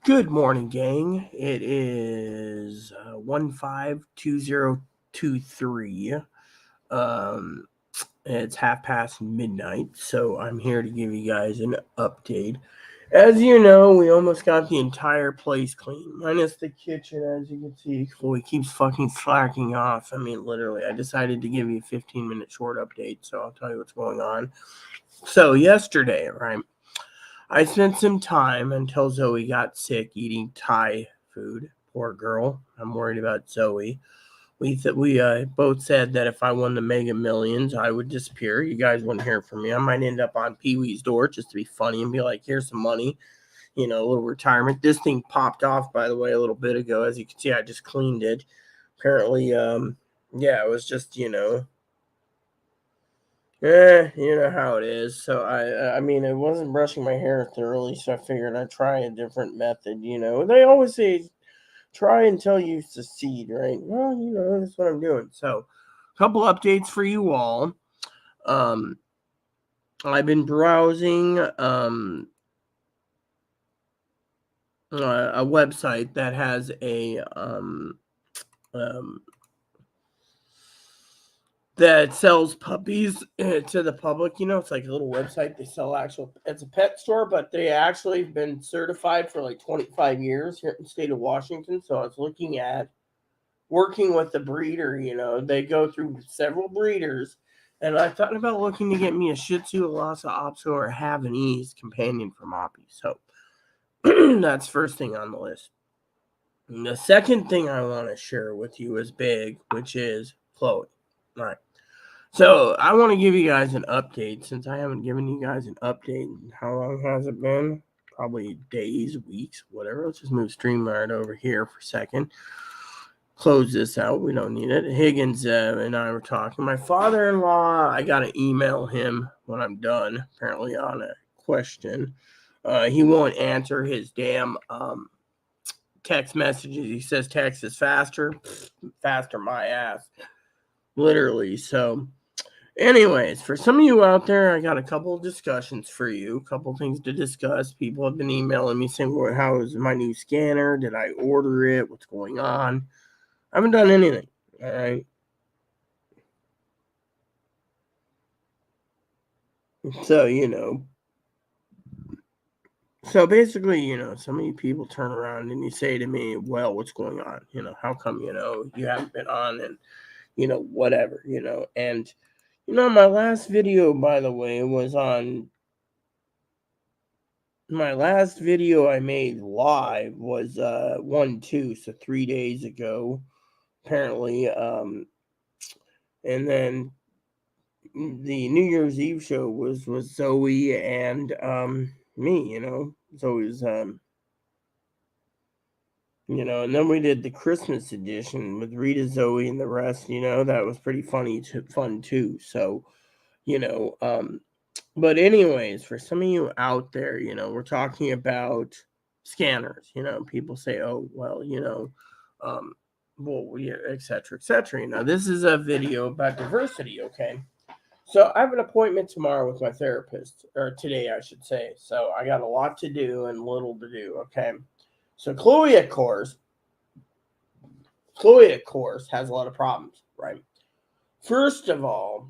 Good morning, gang. It is 152023. Um, it's half past midnight, so I'm here to give you guys an update. As you know, we almost got the entire place clean, minus the kitchen. As you can see, Chloe keeps fucking slacking off. I mean, literally, I decided to give you a 15-minute short update, so I'll tell you what's going on. So, yesterday, right? I spent some time until Zoe got sick eating Thai food. Poor girl. I'm worried about Zoe. We both said that if I won the Mega Millions, I would disappear. You guys wouldn't hear from me. I might end up on Pee Wee's door just to be funny and be like, "Here's some money, a little retirement." This thing popped off, by the way, a little bit ago. As you can see, I just cleaned it. Apparently, yeah, it was just you know how it is. So I mean, I wasn't brushing my hair thoroughly, so I figured I'd try a different method. They always say try until you succeed, right? Well, that's what I'm doing. So, a couple updates for you all. Um, I've been browsing a website that has a um, that sells puppies to the public. It's like a little website. They sell it's a pet store, but they actually have been certified for like 25 years here in the state of Washington. So I was looking at working with the breeder. They go through several breeders. And I thought about looking to get me a Shih Tzu, a Lhasa Apso, or a Havanese companion for Moppy. So that's first thing on the list. And the second thing I want to share with you is big, which is Chloe. All right. So I want to give you guys an update since I haven't given you guys an update. How long has it been? Probably days, weeks, whatever. Let's just move StreamYard over here for a second. Close this out. We don't need it. Higgins and I were talking. My father-in-law, I got to email him when I'm done, apparently on a question. He won't answer his damn text messages. He says text is faster. Faster my ass. Literally. So anyways, for some of you out there, I got a couple of discussions for you, a couple of things to discuss. People have been emailing me saying, well, how is my new scanner? Did I order it? What's going on? I haven't done anything, all right? So, basically, some of you people turn around and you say to me, well, what's going on? How come, you haven't been on and, whatever, and, my last video, by the way, was on my last video I made live was 1-2, so 3 days ago, apparently. And then the New Year's Eve show was Zoe and me. Zoe's and then we did the Christmas edition with Rita, Zoe, and the rest. That was pretty fun too. So, but anyways, for some of you out there, we're talking about scanners. People say, oh, well, well, yeah, et cetera, et cetera. This is a video about diversity, okay? So I have an appointment tomorrow with my therapist, or today, I should say. So I got a lot to do and little to do, okay? So Chloe, of course, has a lot of problems, right? First of all,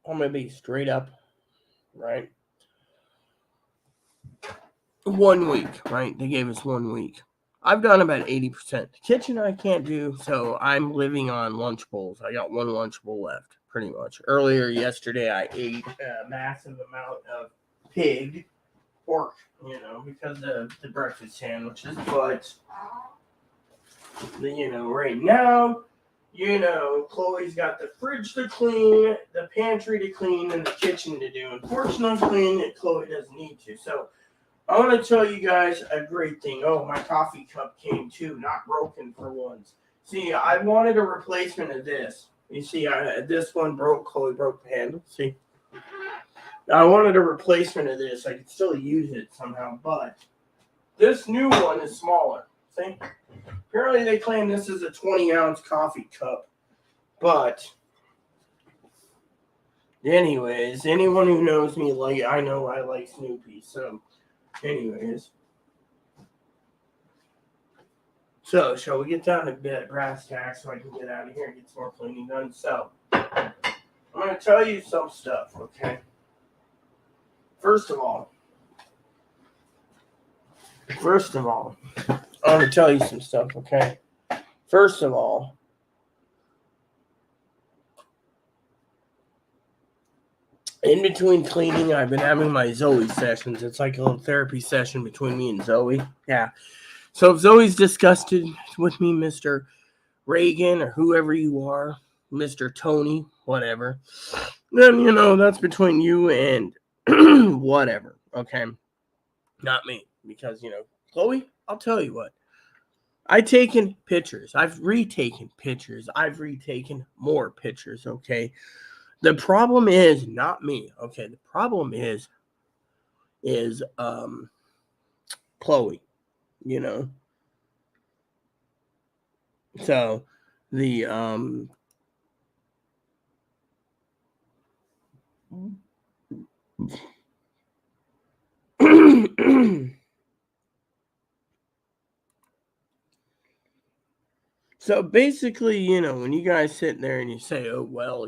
I'm going to be straight up, right? 1 week, right? They gave us 1 week. I've done about 80%. The kitchen I can't do, so I'm living on lunch bowls. I got one lunch bowl left, pretty much. Earlier yesterday, I ate a massive amount of pig pork, because of the breakfast sandwiches. But, right now, Chloe's got the fridge to clean, the pantry to clean, and the kitchen to do. Unfortunately, Chloe doesn't need to. So I want to tell you guys a great thing. Oh, my coffee cup came too, not broken for once. See, I wanted a replacement of this. You see, this one broke. Chloe broke the handle. See? I wanted a replacement of this. I could still use it somehow, but this new one is smaller. See? Apparently they claim this is a 20-ounce coffee cup. But anyways, anyone who knows me, I know I like Snoopy. So Anyways. So, shall we get down to brass tacks so I can get out of here and get some more cleaning done? So, I'm going to tell you some stuff, okay? First of all, I want to tell you some stuff, okay? First of all, in between cleaning, I've been having my Zoe sessions. It's like a little therapy session between me and Zoe. Yeah. So if Zoe's disgusted with me, Mr. Reagan, or whoever you are, Mr. Tony, whatever, then, that's between you and whatever, okay? Not me. Because, Chloe, I'll tell you what. I've taken pictures. I've retaken pictures. I've retaken more pictures, okay? The problem is not me, okay? The problem is Chloe, So the so basically, when you guys sit there and you say, "Oh well,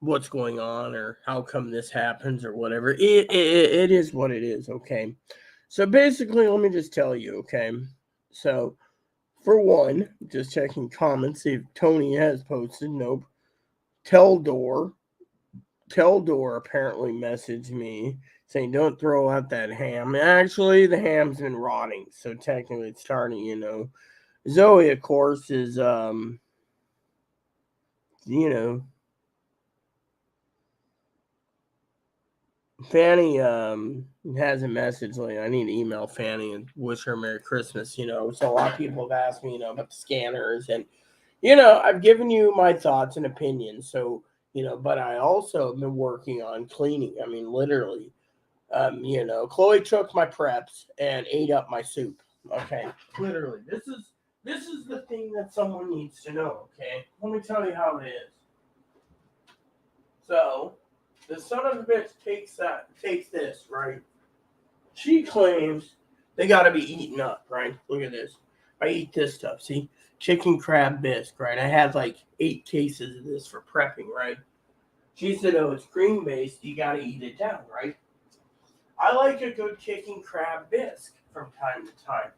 what's going on or how come this happens or whatever," it is what it is, okay? So basically, let me just tell you, okay? So for one, just checking comments, see if Tony has posted. Nope. Teldor apparently messaged me saying, "Don't throw out that ham." Actually, the ham's been rotting, so technically it's starting. Zoe, of course, is Fanny has a message like, I need to email Fanny and wish her Merry Christmas. So a lot of people have asked me, about the scanners, and I've given you my thoughts and opinions. So but I also have been working on cleaning. I mean, literally, Chloe took my preps and ate up my soup. Okay, literally, this is the thing that someone needs to know. Okay, let me tell you how it is. So, the son of a bitch takes this, right? She claims they got to be eaten up, right? Look at this. I eat this stuff. See, chicken crab bisque, right? I had like 8 cases of this for prepping, right? She said, "Oh, it's cream based. You got to eat it down, right?" I like a good chicken crab bisque from time to time.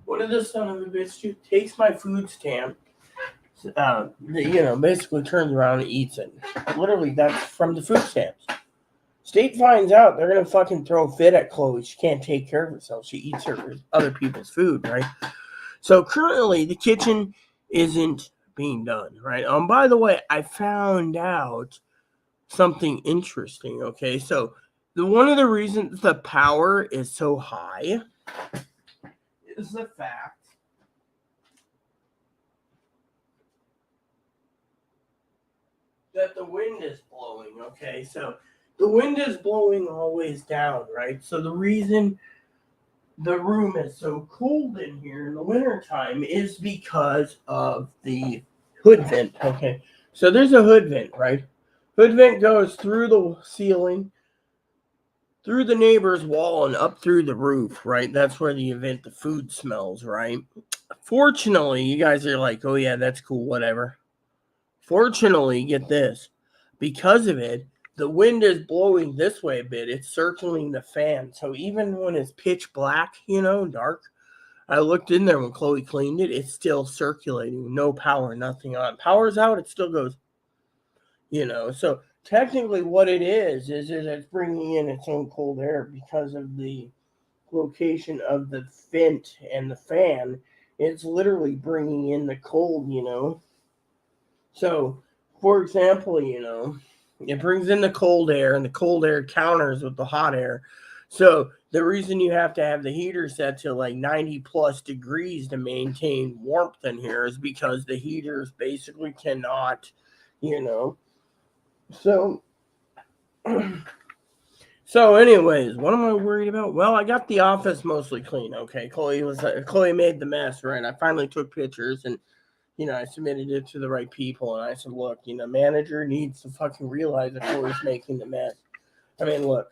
What did this son of a bitch do? Takes my food stamp, basically turns around and eats it. Literally, that's from the food stamps. State finds out, they're gonna fucking throw a fit at Chloe. She can't take care of herself. She eats other people's food, right? So currently, the kitchen isn't being done, right? By the way, I found out something interesting. Okay, so one of the reasons the power is so high is the fact that the wind is blowing. Okay, so the wind is blowing always down, right? So the reason the room is so cold in here in the wintertime is because of the hood vent. Okay, so there's a hood vent, right? Hood vent goes through the ceiling, through the neighbor's wall, and up through the roof, right? That's where the food smells, right? Fortunately, you guys are like, "Oh yeah, that's cool, whatever." Fortunately, get this, because of it, the wind is blowing this way a bit. It's circling the fan. So even when it's pitch black, dark, I looked in there when Chloe cleaned it, it's still circulating. No power, nothing on. Power's out, it still goes, So technically what it is it's bringing in its own cold air because of the location of the vent and the fan. It's literally bringing in the cold. So, for example, it brings in the cold air, and the cold air counters with the hot air. So, the reason you have to have the heater set to like 90 plus degrees to maintain warmth in here is because the heaters basically cannot, you know. So, so, anyways, what am I worried about? Well, I got the office mostly clean. Okay, Chloe made the mess, right? I finally took pictures and I submitted it to the right people, and I said, "Look, manager needs to fucking realize that Chloe's making the mess." I mean, look,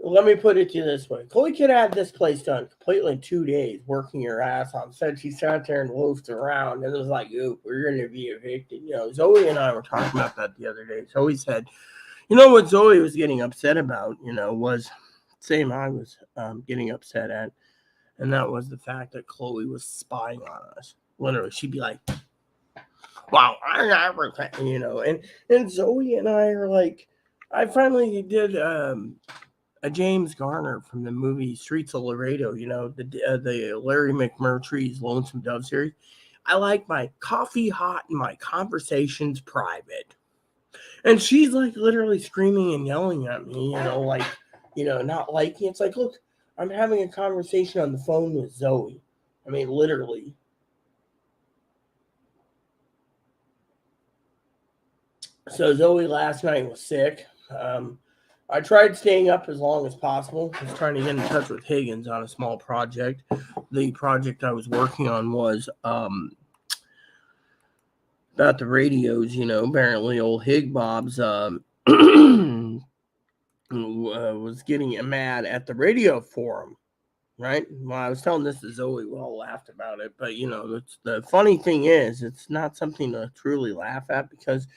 let me put it to you this way. Chloe could have this place done completely in 2 days, working her ass off. Said she sat there and loafed around and it was like, ooh, we're going to be evicted. Zoe and I were talking about that the other day. Zoe said, what Zoe was getting upset about, was same I was getting upset at. And that was the fact that Chloe was spying on us. Literally, she'd be like, wow, and Zoe and I are like, I finally did a James Garner from the movie Streets of Laredo, the Larry McMurtry's Lonesome Dove series. I like my coffee hot and my conversations private. And she's like literally screaming and yelling at me, not liking. It's like, look, I'm having a conversation on the phone with Zoe. I mean, literally. So Zoe last night was sick. I tried staying up as long as possible. I was trying to get in touch with Higgins on a small project. The project I was working on was about the radios. Apparently old Hig Bob's was getting mad at the radio forum. Right? Well, I was telling this to Zoe. We all laughed about it. But, the funny thing is, it's not something to truly laugh at because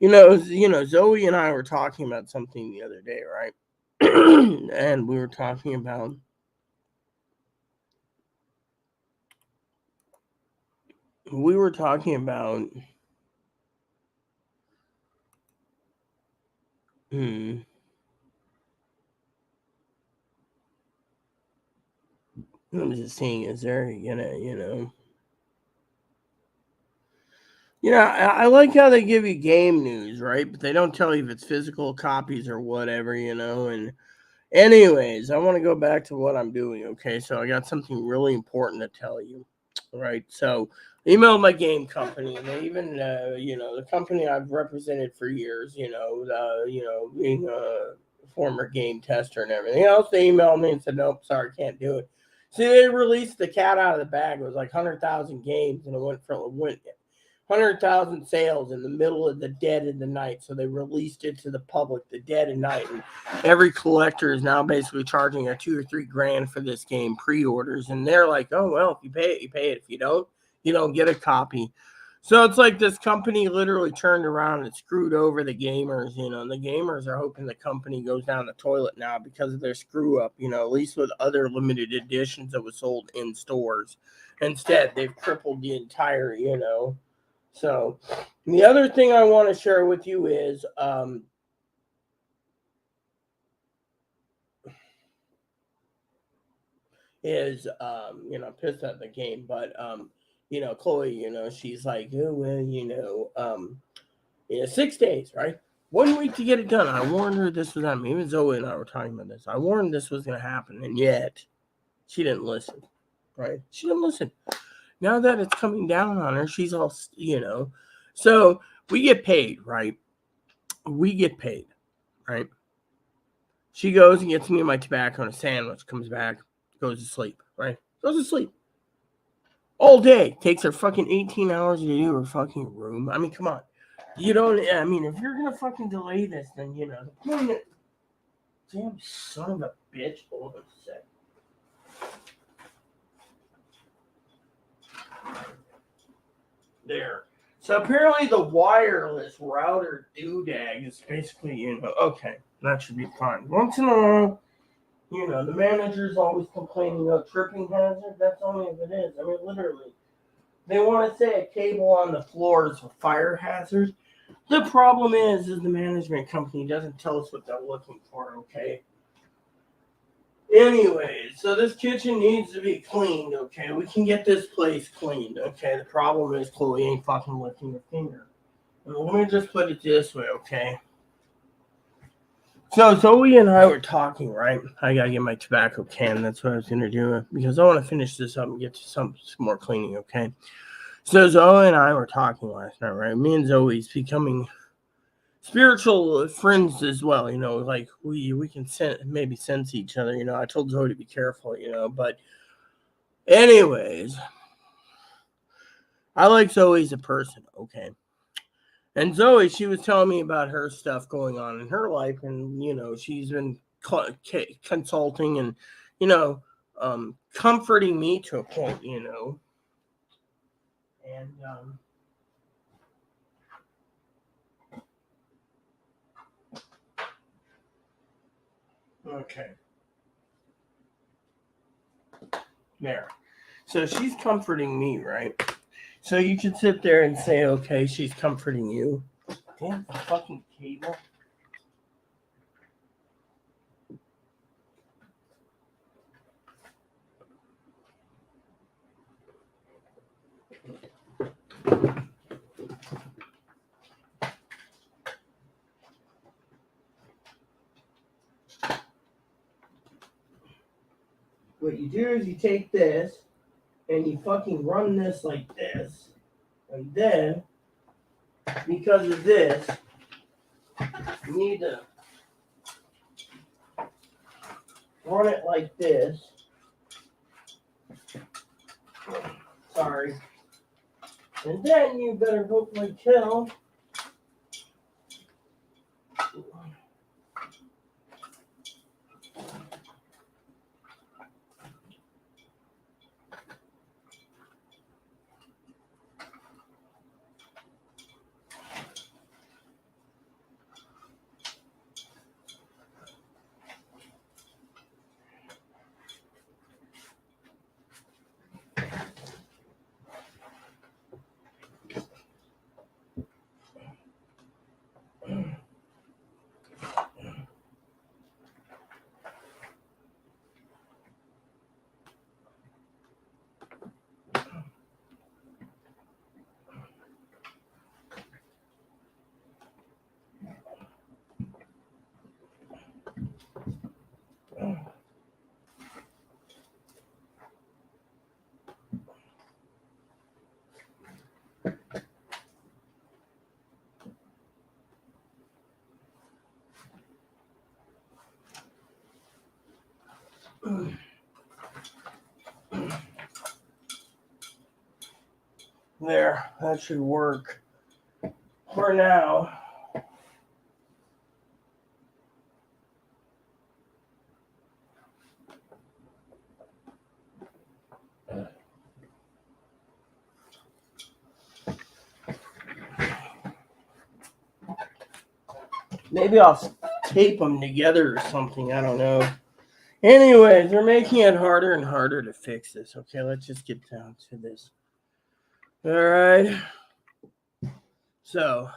Zoe and I were talking about something the other day, right? And we were talking about I'm just saying, is there I like how they give you game news, right? But they don't tell you if it's physical copies or whatever, and anyways, I want to go back to what I'm doing, okay? So I got something really important to tell you, right? So I emailed my game company, and they even, the company I've represented for years, being a former game tester and everything else, they emailed me and said, nope, sorry, can't do it. See, they released the cat out of the bag. It was like 100,000 games, and it went 100,000 sales in the middle of the dead of the night. So they released it to the public the dead of night. And every collector is now basically charging a $2 or $3 grand for this game pre-orders. And they're like, oh, well, if you pay it, you pay it. If you don't get a copy. So it's like this company literally turned around and screwed over the gamers, and the gamers are hoping the company goes down the toilet now because of their screw up, at least with other limited editions that was sold in stores. Instead, they've crippled the entire, So the other thing I want to share with you is pissed at the game, but Chloe, she's like, oh well, 6 days, right? 1 week to get it done. I warned her this was happening. Even Zoe and I were talking about this. I warned this was going to happen, and yet she didn't listen, right? She didn't listen. Now that it's coming down on her, she's all, So we get paid, right? We get paid, right? She goes and gets me my tobacco and a sandwich, comes back, goes to sleep, right? Goes to sleep. All day. Takes her fucking 18 hours to do her fucking room. I mean, come on. If you're going to fucking delay this, then, the point of... Damn son of a bitch. Hold on a sec. There. So apparently the wireless router doodag is basically, okay, that should be fine. Once in a while, the manager's always complaining of tripping hazard. That's only if it is. I mean, literally. They want to say a cable on the floor is a fire hazard. The problem is the management company doesn't tell us what they're looking for, okay? Anyways, so this kitchen needs to be cleaned, okay? We can get this place cleaned, okay? The problem is Chloe ain't fucking lifting her finger. And let me just put it this way, okay? So Zoe and I were talking, right? I gotta get my tobacco can. That's what I was gonna do because I want to finish this up and get to some more cleaning, okay? So Zoe and I were talking last night, right? Me and Zoe's becoming spiritual friends as well, like we can maybe sense each other, I told Zoe to be careful, but anyways, I like Zoe as a person, okay? And Zoe, she was telling me about her stuff going on in her life, and she's been consulting and comforting me to a point, and okay, there. So she's comforting me, right? So you could sit there and say, okay, she's comforting you. Damn the fucking cable. What you do is you take this and you fucking run this like this. And then, because of this, you need to run it like this. Sorry. And then you better hopefully kill. There, that should work for now. Maybe I'll tape them together or something. I don't know. Anyways, they're making it harder and harder to fix this. Okay, let's just get down to this. All right. So,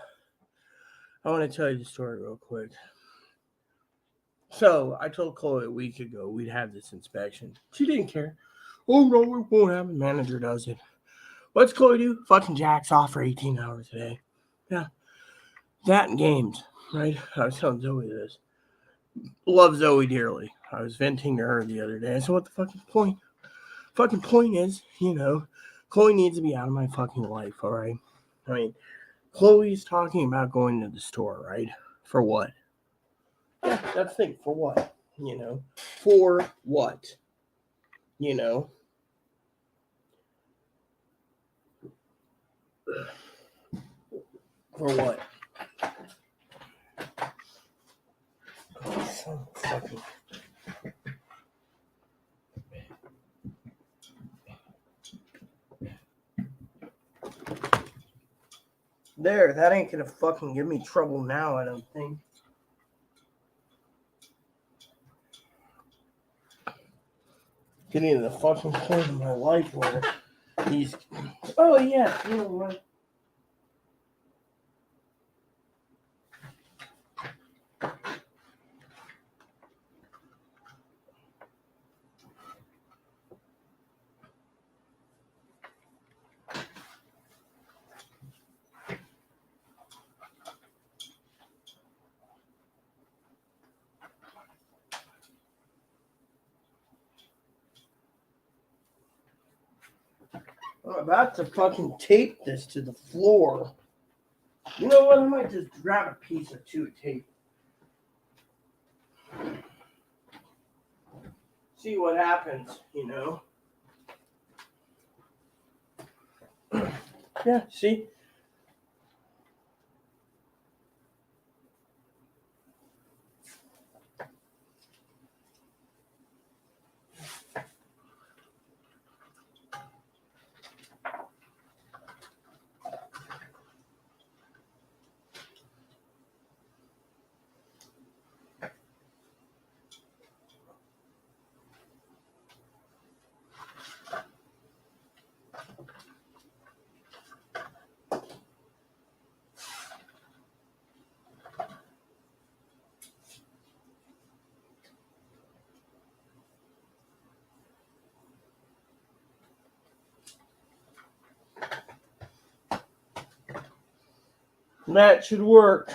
I want to tell you the story real quick. So, I told Chloe a week ago we'd have this inspection. She didn't care. Oh, no, it won't happen. Manager does it. What's Chloe do? Fucking jacks off for 18 hours a day. Yeah. That and games, right? I was telling Zoe this. Love Zoe dearly. I was venting to her the other day. I said, what the fucking point? Fucking point is, Chloe needs to be out of my fucking life, all right? I mean, Chloe's talking about going to the store, right? For what? Yeah, that's the thing. For what? For what? For what? So fucking. There, that ain't gonna fucking give me trouble now, I don't think. Getting to the fucking point in my life where he's. Oh, yeah, you know what? I'm about to fucking tape this to the floor. You know what? I might just grab a piece or two of tape. See what happens, Yeah, see? That should work.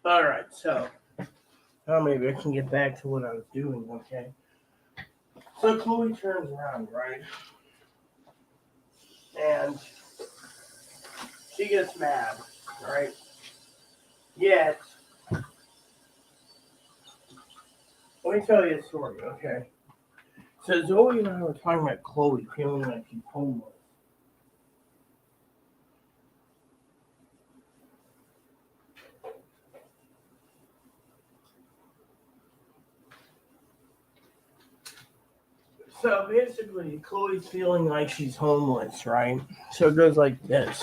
All right, so maybe I can get back to what I was doing. Okay, so Chloe turns around, right, and she gets mad, right? Yet, let me tell you a story, okay? So Zoe and I were talking about Chloe feeling like she's homeless. So basically, Chloe's feeling like she's homeless, right? So it goes like this.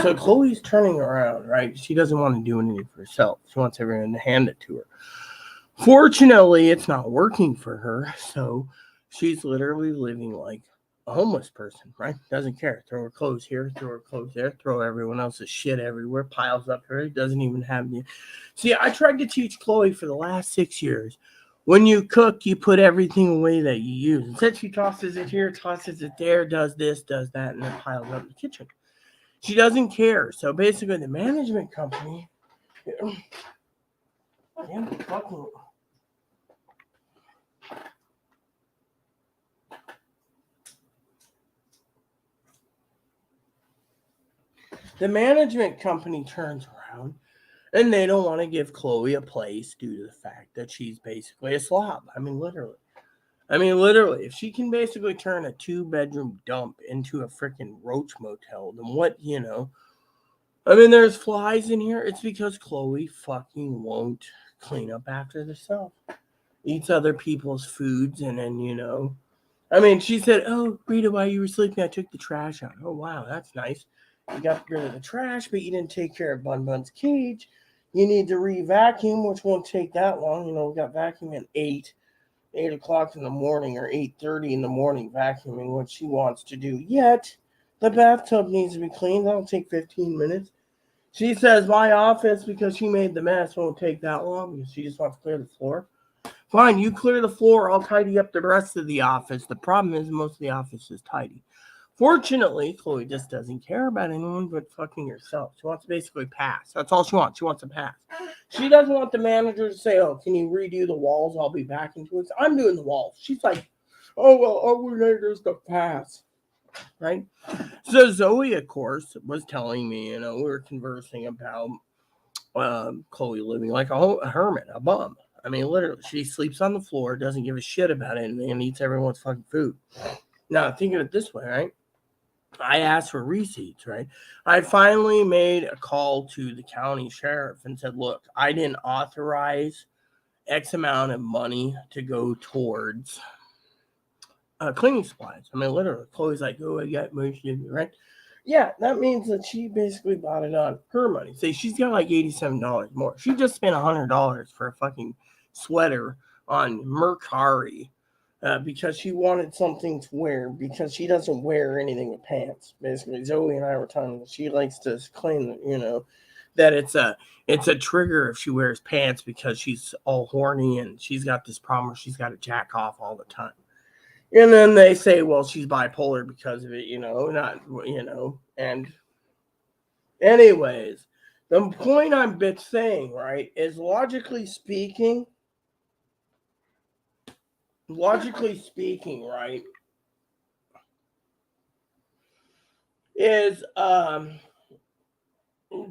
So Chloe's turning around, right? She doesn't want to do anything for herself. She wants everyone to hand it to her. Fortunately, it's not working for her. So she's literally living like a homeless person, right? Doesn't care. Throw her clothes here, throw her clothes there, throw everyone else's shit everywhere, piles up here. Doesn't even have any. See, I tried to teach Chloe for the last 6 years. When you cook, you put everything away that you use. Instead, she tosses it here, tosses it there, does this, does that, and then piles up in the kitchen. She doesn't care. So basically, the management company. The management company turns around and they don't want to give Chloe a place due to the fact that she's basically a slob. I mean, literally. If she can basically turn a 2-bedroom dump into a freaking roach motel, then what. There's flies in here. It's because Chloe fucking won't clean up after herself. Eats other people's foods, and then. She said, "Oh, Rita, while you were sleeping, I took the trash out." Oh, wow, that's nice. You got rid of the trash, but you didn't take care of Bun Bun's cage. You need to re-vacuum, which won't take that long. We got vacuum at 8 o'clock in the morning or 8:30 in the morning, vacuuming what she wants to do. Yet, the bathtub needs to be cleaned. That'll take 15 minutes. She says my office, because she made the mess, won't take that long because she just wants to clear the floor. Fine, you clear the floor, I'll tidy up the rest of the office. The problem is most of the office is tidy. Fortunately, Chloe just doesn't care about anyone but fucking herself. She wants to basically pass. That's all she wants. She wants to pass. She doesn't want the manager to say, "Oh, can you redo the walls? I'll be back in 2 weeks." I'm doing the walls. She's like, "Oh, well, all we need is the pass." Right? So Zoe, of course, was telling me, we were conversing about Chloe living like a hermit, a bum. Literally, she sleeps on the floor, doesn't give a shit about anything, and eats everyone's fucking food. Now, think of it this way, right? I asked for receipts, right? I finally made a call to the county sheriff and said, "Look, I didn't authorize X amount of money to go towards cleaning supplies." Literally, Chloe's like, "Oh, I got money, right?" Yeah, that means that she basically bought it on her money. Say she's got like $87 more. She just spent $100 for a fucking sweater on Mercari because she wanted something to wear because she doesn't wear anything with pants. Basically, Zoe and I were talking. She likes to claim that that it's a trigger if she wears pants because she's all horny and she's got this problem where she's got to jack off all the time. And then they say, well, she's bipolar because of it, and anyways, the point I'm saying, right, is logically speaking, right, is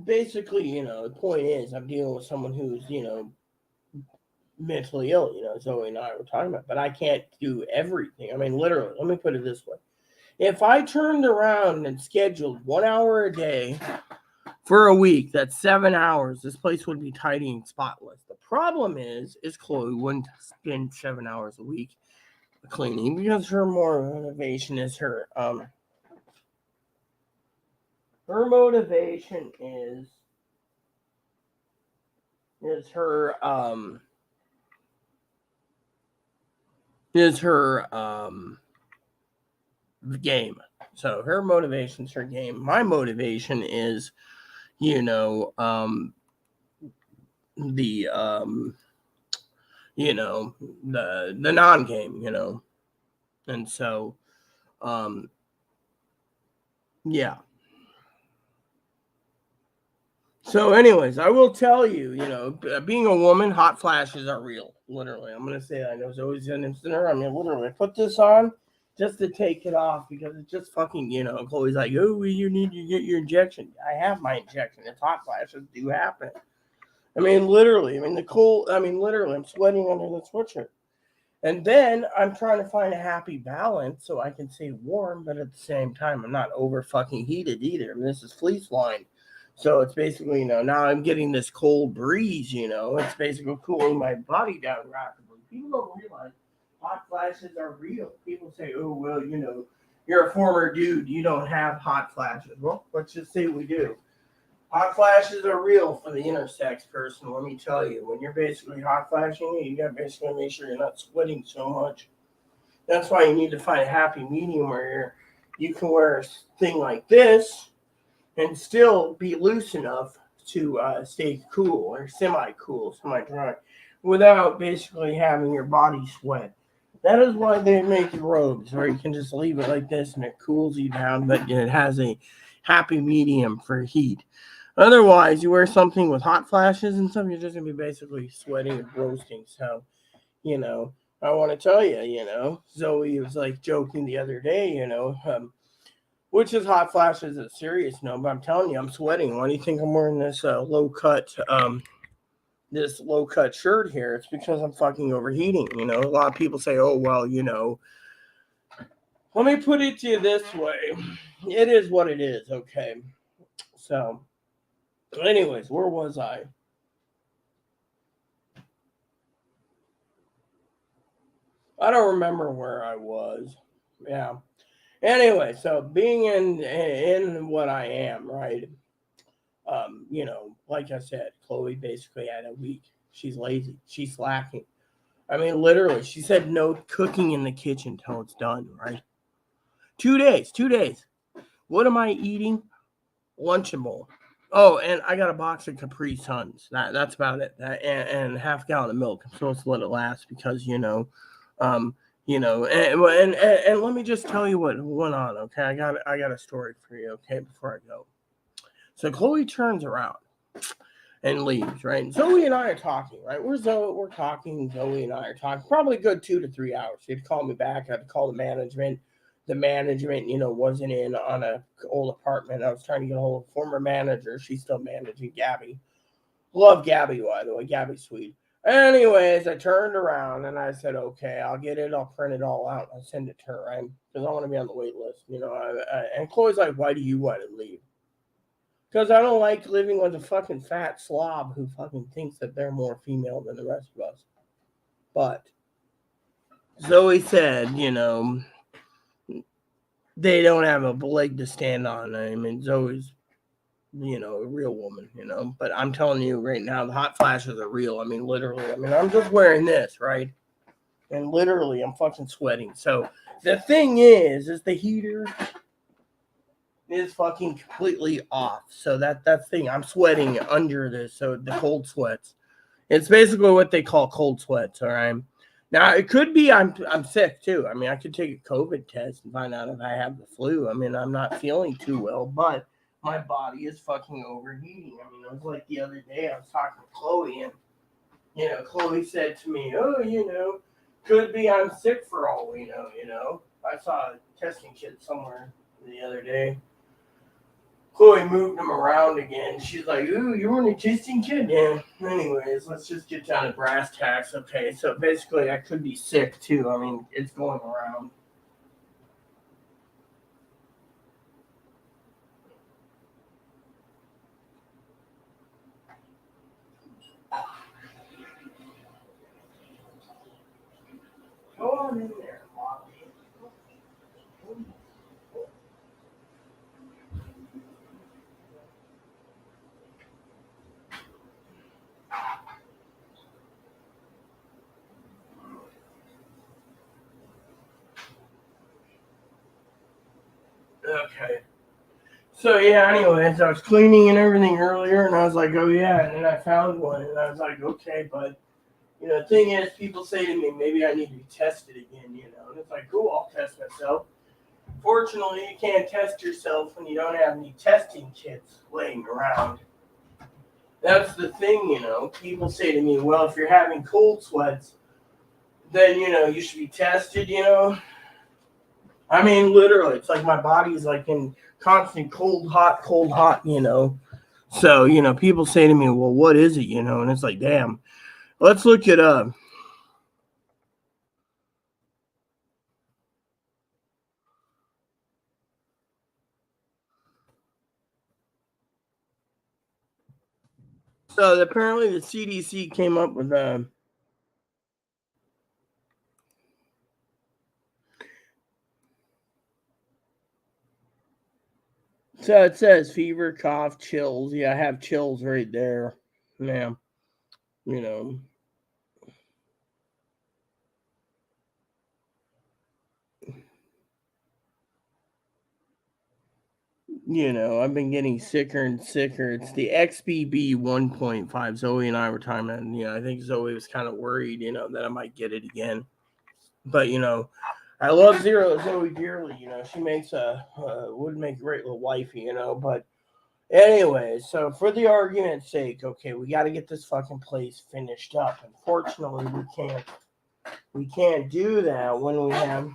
basically, the point is I'm dealing with someone who's, mentally ill, Zoe and I were talking about, but I can't do everything. Literally, let me put it this way. If I turned around and scheduled 1 hour a day for a week, that's 7 hours, this place would be tidy and spotless. The problem is Chloe wouldn't spend 7 hours a week cleaning because her motivation is her motivation is her game. So her motivation's her game. My motivation is, you know, the you know, the non game, and so um, yeah. So, anyways, I will tell you, being a woman, hot flashes are real. Literally, I'm gonna say that. I know it's always an incident. I mean, literally, I put this on just to take it off because it's just fucking, Chloe's like, oh, you need to get your injection. I have my injection. It's hot flashes do happen. I mean, literally. I mean, the cool. I mean, literally, I'm sweating under the sweatshirt. And then I'm trying to find a happy balance so I can stay warm, but at the same time, I'm not over fucking heated either. I mean, this is fleece line. So it's basically, now I'm getting this cold breeze, it's basically cooling my body down rapidly. People don't realize hot flashes are real. People say, oh, well, you're a former dude. You don't have hot flashes. Well, let's just say we do. Hot flashes are real for the intersex person. Let me tell you, when you're basically hot flashing, you got to basically make sure you're not sweating so much. That's why you need to find a happy medium where you can wear a thing like this and still be loose enough to stay cool or semi-cool, semi-dry, without basically having your body sweat. That is why they make robes, where you can just leave it like this and it cools you down, but it has a happy medium for heat. Otherwise, you wear something with hot flashes and stuff, you're just gonna be basically sweating and roasting. So, I want to tell you, Zoe was like joking the other day, which is hot flashes is serious, no, but I'm telling you, I'm sweating. Why do you think I'm wearing this low cut shirt here? It's because I'm fucking overheating. A lot of people say, oh well, let me put it to you this way, it is what it is. Okay, so anyways, where was I? I don't remember where I was. Yeah. Anyway, so being in what I am, right? Like I said, Chloe basically had a week. She's lazy. She's slacking. I mean, literally, she said no cooking in the kitchen till it's done, right? 2 days, 2 days. What am I eating? Lunchable. Oh, and I got a box of Capri Suns. That's about it. And half gallon of milk. I'm supposed to let it last because um, and let me just tell you what went on. Okay, I got a story for you. Okay, before I go. So Chloe turns around and leaves. Right, and Zoe and I are talking. Right, we're talking. Zoe and I are talking. Probably a good 2 to 3 hours. She'd call me back. I'd call the management. The management, wasn't in on a old apartment. I was trying to get a hold of former manager. She's still managing Gabby. Love Gabby, by the way. Gabby's sweet. Anyways, I turned around and I said, okay, I'll get it. I'll print it all out. I'll send it to her, right? Because I want to be on the wait list. And Chloe's like, why do you want to leave? Because I don't like living with a fucking fat slob who fucking thinks that they're more female than the rest of us. But Zoe said, they don't have a leg to stand on. I mean, Zoe's, a real woman, But I'm telling you right now, the hot flashes are real. I mean, literally. I mean, I'm just wearing this, right? And literally, I'm fucking sweating. So the thing is the heater is fucking completely off. So that's thing. I'm sweating under this. So the cold sweats. It's basically what they call cold sweats. All right. Now it could be I'm sick too. I mean, I could take a COVID test and find out if I have the flu. I mean, I'm not feeling too well, but my body is fucking overheating. I mean, it was like the other day I was talking to Chloe and Chloe said to me, "Oh, could be I'm sick for all we know." I saw a testing kit somewhere the other day. Chloe moved him around again. She's like, ooh, you were an tasting kid? Yeah. Anyways, let's just get down to brass tacks. Okay, so basically I could be sick too. I mean, it's going around. Go on in there, Bobby. Okay. So yeah, anyways, I was cleaning and everything earlier, and I was like, oh yeah, and then I found one, and I was like, okay, but the thing is, people say to me, maybe I need to be tested again, and it's like, cool, I'll test myself. Fortunately, you can't test yourself when you don't have any testing kits laying around. That's the thing. People say to me, well, if you're having cold sweats, then, you should be tested. I mean, literally, it's like my body's like in constant cold, hot. So, people say to me, well, what is it? And it's like, damn, let's look it up. So, apparently, the CDC came up with so it says fever, cough, chills. Yeah, I have chills right there. Yeah, you know, I've been getting sicker and sicker. It's the XBB 1.5. Zoe and I were talking about, and, I think Zoe was kind of worried, that I might get it again. But, I love Zoe dearly. She makes would make a great little wifey. But anyway, so for the argument's sake, okay, we got to get this fucking place finished up. Unfortunately, we can't do that when we have.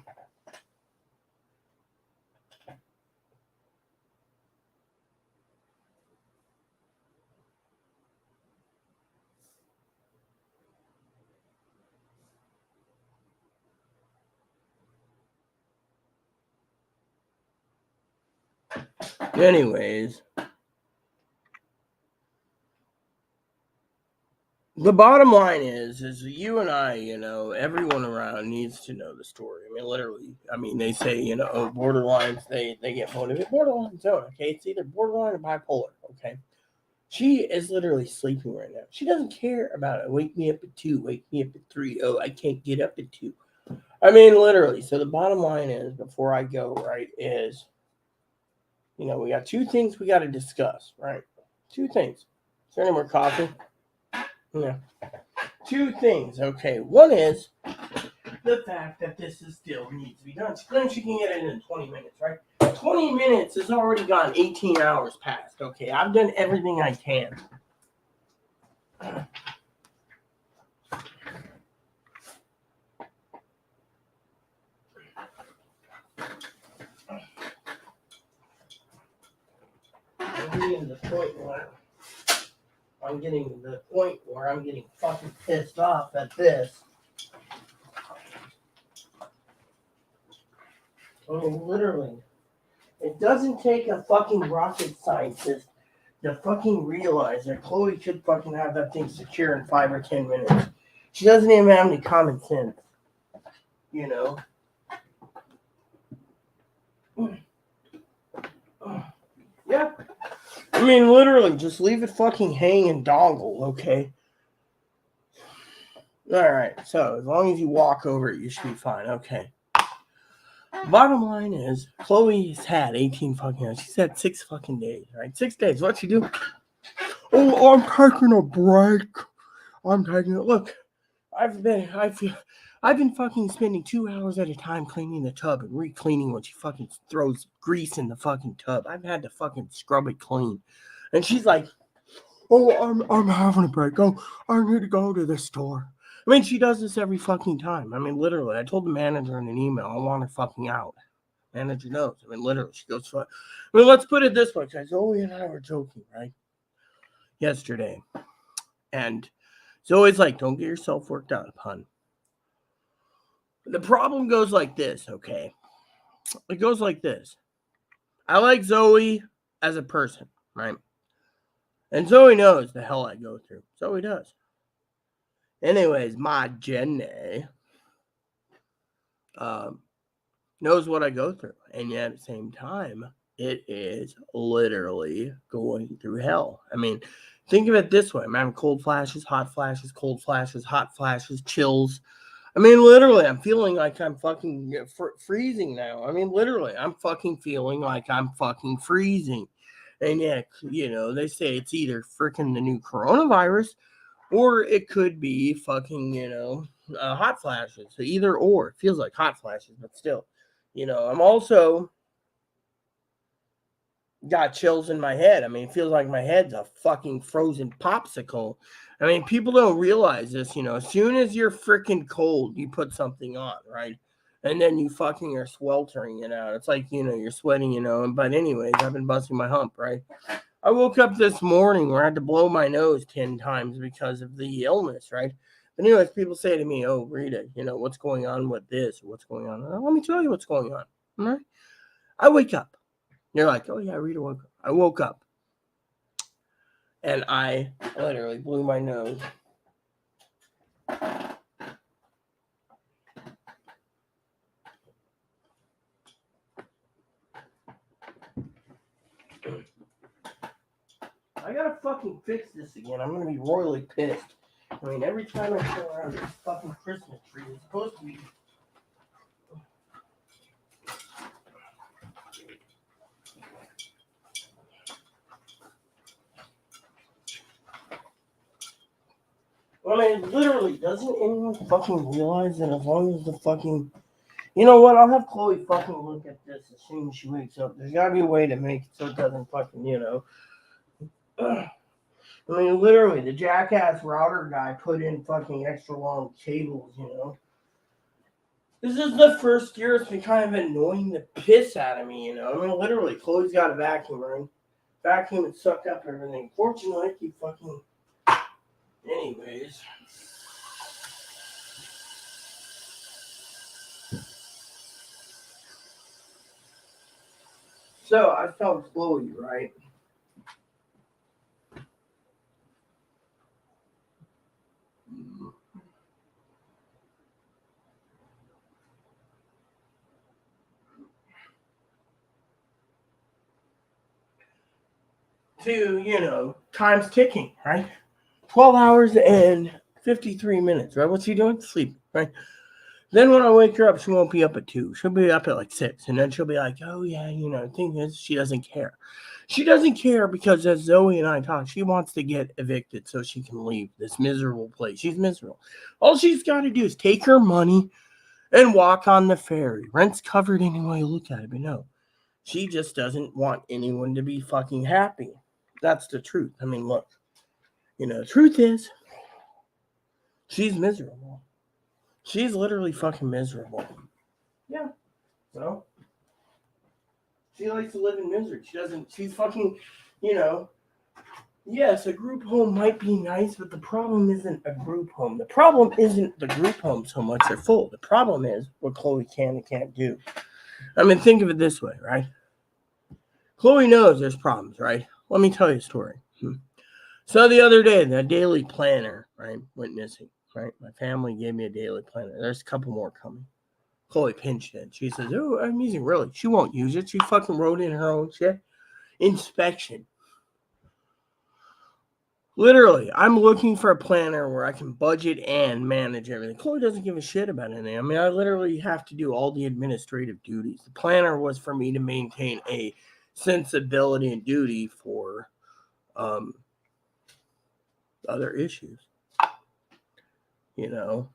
Anyways, the bottom line is you and I, everyone around needs to know the story. I mean, literally. I mean, they say, oh, borderlines, they get motivated. Borderline zone, okay? It's either borderline or bipolar, okay? She is literally sleeping right now. She doesn't care about it. Wake me up at 2, wake me up at 3. Oh, I can't get up at 2. I mean, literally. So the bottom line is, before I go, right, is, we got two things we got to discuss, right? Two things. Is there any more coffee? Yeah. Two things. Okay. One is the fact that this is still needs to be done. She claims she can get it in 20 minutes, right? 20 minutes has already gone 18 hours past. Okay. I've done everything I can. I'm getting to the point where I'm getting fucking pissed off at this. I mean, literally. It doesn't take a fucking rocket scientist to fucking realize that Chloe could fucking have that thing secure in 5 or 10 minutes. She doesn't even have any common sense. You know? Yeah. I mean, literally, just leave it fucking hang and dongle, okay? Alright, so as long as you walk over it, you should be fine, okay. Bottom line is, Chloe's had 18 fucking days. She's had 6 fucking days, right? 6 days. What'd she do? Oh, I'm taking a break. Look, I've been fucking spending 2 hours at a time cleaning the tub and re-cleaning when she fucking throws grease in the fucking tub. I've had to fucking scrub it clean. And she's like, oh, I'm having a break. Oh, I need to go to the store. I mean, she does this every fucking time. I mean, literally, I told the manager in an email, I want her fucking out. Manager knows. I mean, literally, she goes, I mean, let's put it this way, guys. Zoe and I were joking, right? Yesterday. And Zoe's like, don't get yourself worked out, hun. The problem goes like this, okay? It goes like this. I like Zoe as a person, right? And Zoe knows the hell I go through. Zoe does. Anyways, my Jenny knows what I go through. And yet at the same time, it is literally going through hell. I mean, think of it this way. I'm having cold flashes, hot flashes, cold flashes, hot flashes, chills. I mean, literally, I'm feeling like I'm fucking freezing now. I mean, literally, I'm fucking feeling like I'm fucking freezing. And yeah, they say it's either freaking the new coronavirus or it could be fucking, hot flashes. So either or. It feels like hot flashes, but still. I'm also got chills in my head. I mean, it feels like my head's a fucking frozen popsicle. I mean, people don't realize this, as soon as you're freaking cold, you put something on, right? And then you fucking are sweltering it out. It's like, you're sweating, But anyways, I've been busting my hump, right? I woke up this morning where I had to blow my nose 10 times because of the illness, right? But anyways, people say to me, oh, Rita, what's going on with this? What's going on? Let me tell you what's going on. All right? I wake up. You're like, oh, yeah, Rita woke up. I woke up. And I literally blew my nose. I gotta fucking fix this again. I'm gonna be royally pissed. I mean, every time I go around this fucking Christmas tree, it's supposed to be. I mean, literally, doesn't anyone fucking realize that as long as the fucking. You know what? I'll have Chloe fucking look at this as soon as she wakes up. There's gotta be a way to make it so it doesn't fucking, I mean, literally, the jackass router guy put in fucking extra long cables, This is the first year it's been kind of annoying the piss out of me, I mean, literally, Chloe's got a vacuum, right? Vacuum and suck up everything. Fortunately, I keep fucking. Anyways. So, I told Chloe, right? To, time's ticking, right? 12 hours and 53 minutes, right? What's she doing? Sleep, right? Then when I wake her up, she won't be up at 2. She'll be up at like 6. And then she'll be like, oh, yeah, the thing is, she doesn't care. She doesn't care because as Zoe and I talk, she wants to get evicted so she can leave this miserable place. She's miserable. All she's got to do is take her money and walk on the ferry. Rent's covered any way you look at it, but no. She just doesn't want anyone to be fucking happy. That's the truth. I mean, look. The truth is, she's miserable. She's literally fucking miserable. Yeah. So, she likes to live in misery. She's fucking, yes, a group home might be nice, but the problem isn't a group home. The problem isn't the group home so much they're full. The problem is what Chloe can and can't do. I mean, think of it this way, right? Chloe knows there's problems, right? Let me tell you a story. So the other day, the daily planner, right, went missing, right? My family gave me a daily planner. There's a couple more coming. Chloe pinched it. She says, oh, I'm using really. She won't use it. She fucking wrote in her own shit. Inspection. Literally, I'm looking for a planner where I can budget and manage everything. Chloe doesn't give a shit about anything. I mean, I literally have to do all the administrative duties. The planner was for me to maintain a sensibility and duty for other issues. And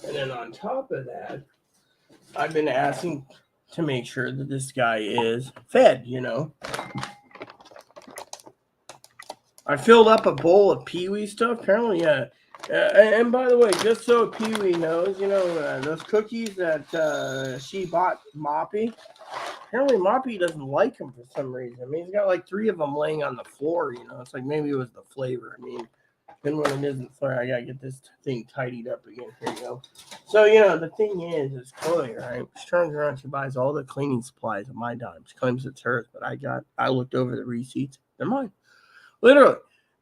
then on top of that, I've been asking to make sure that this guy is fed, I filled up a bowl of Pee-wee stuff. Apparently, yeah. And by the way, just so Pee-wee knows, those cookies that she bought Moppy, apparently Moppy doesn't like them for some reason. I mean, he's got like 3 of them laying on the floor, It's like maybe it was the flavor. I mean, then when it isn't flavor, I got to get this thing tidied up again. Here you go. So, the thing is Chloe, right? She turns around, she buys all the cleaning supplies at my dime. She claims it's hers, but I looked over the receipts. They're mine. Literally.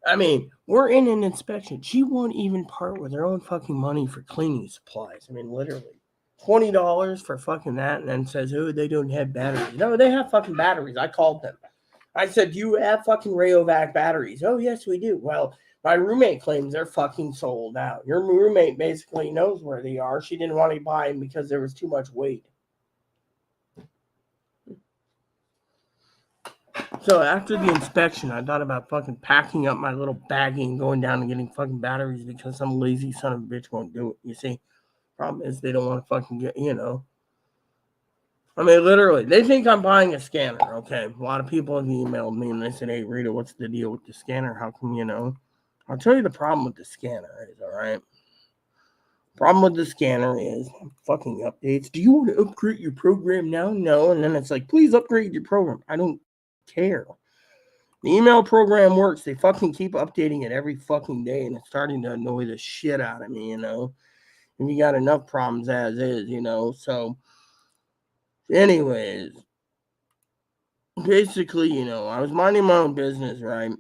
I mean, we're in an inspection. She won't even part with her own fucking money for cleaning supplies. I mean, literally. $20 for fucking that, and then says, oh, they don't have batteries. No, they have fucking batteries. I called them. I said, do you have fucking Rayovac batteries? Oh, yes, we do. Well, My roommate claims they're fucking sold out. Your roommate basically knows where they are. She didn't want to buy them because there was too much weight. So after the inspection, I thought about fucking packing up my little baggie and going down and getting fucking batteries because some lazy son of a bitch won't do it. You see, problem is they don't want to fucking get, I mean, literally, they think I'm buying a scanner. Okay, a lot of people have emailed me and they said, "Hey, Rita, what's the deal with the scanner? How come I'll tell you the problem with the scanner is, all right. Problem with the scanner is fucking updates. Do you want to upgrade your program now? No, and then it's like, please upgrade your program. I don't care. The email program works. They fucking keep updating it every fucking day, and it's starting to annoy the shit out of me, And you got enough problems as is, So, anyways, basically, I was minding my own business, right?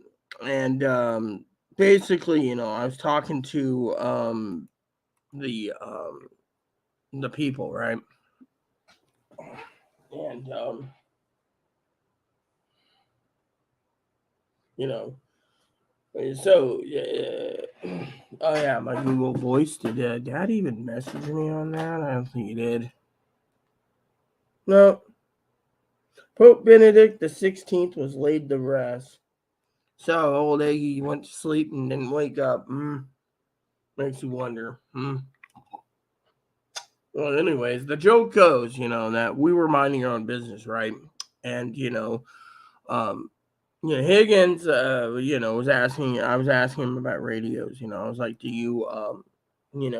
And basically, I was talking to the people, right? And so oh yeah, my Google Voice. Did Dad even message me on that? I don't think he did. No. Pope Benedict XVI was laid to rest. So old Aggie went to sleep and didn't wake up. Makes you wonder. Well, anyways, the joke goes, that we were minding our own business, right? And Higgins, was asking. I was asking him about radios. I was like, do you, are you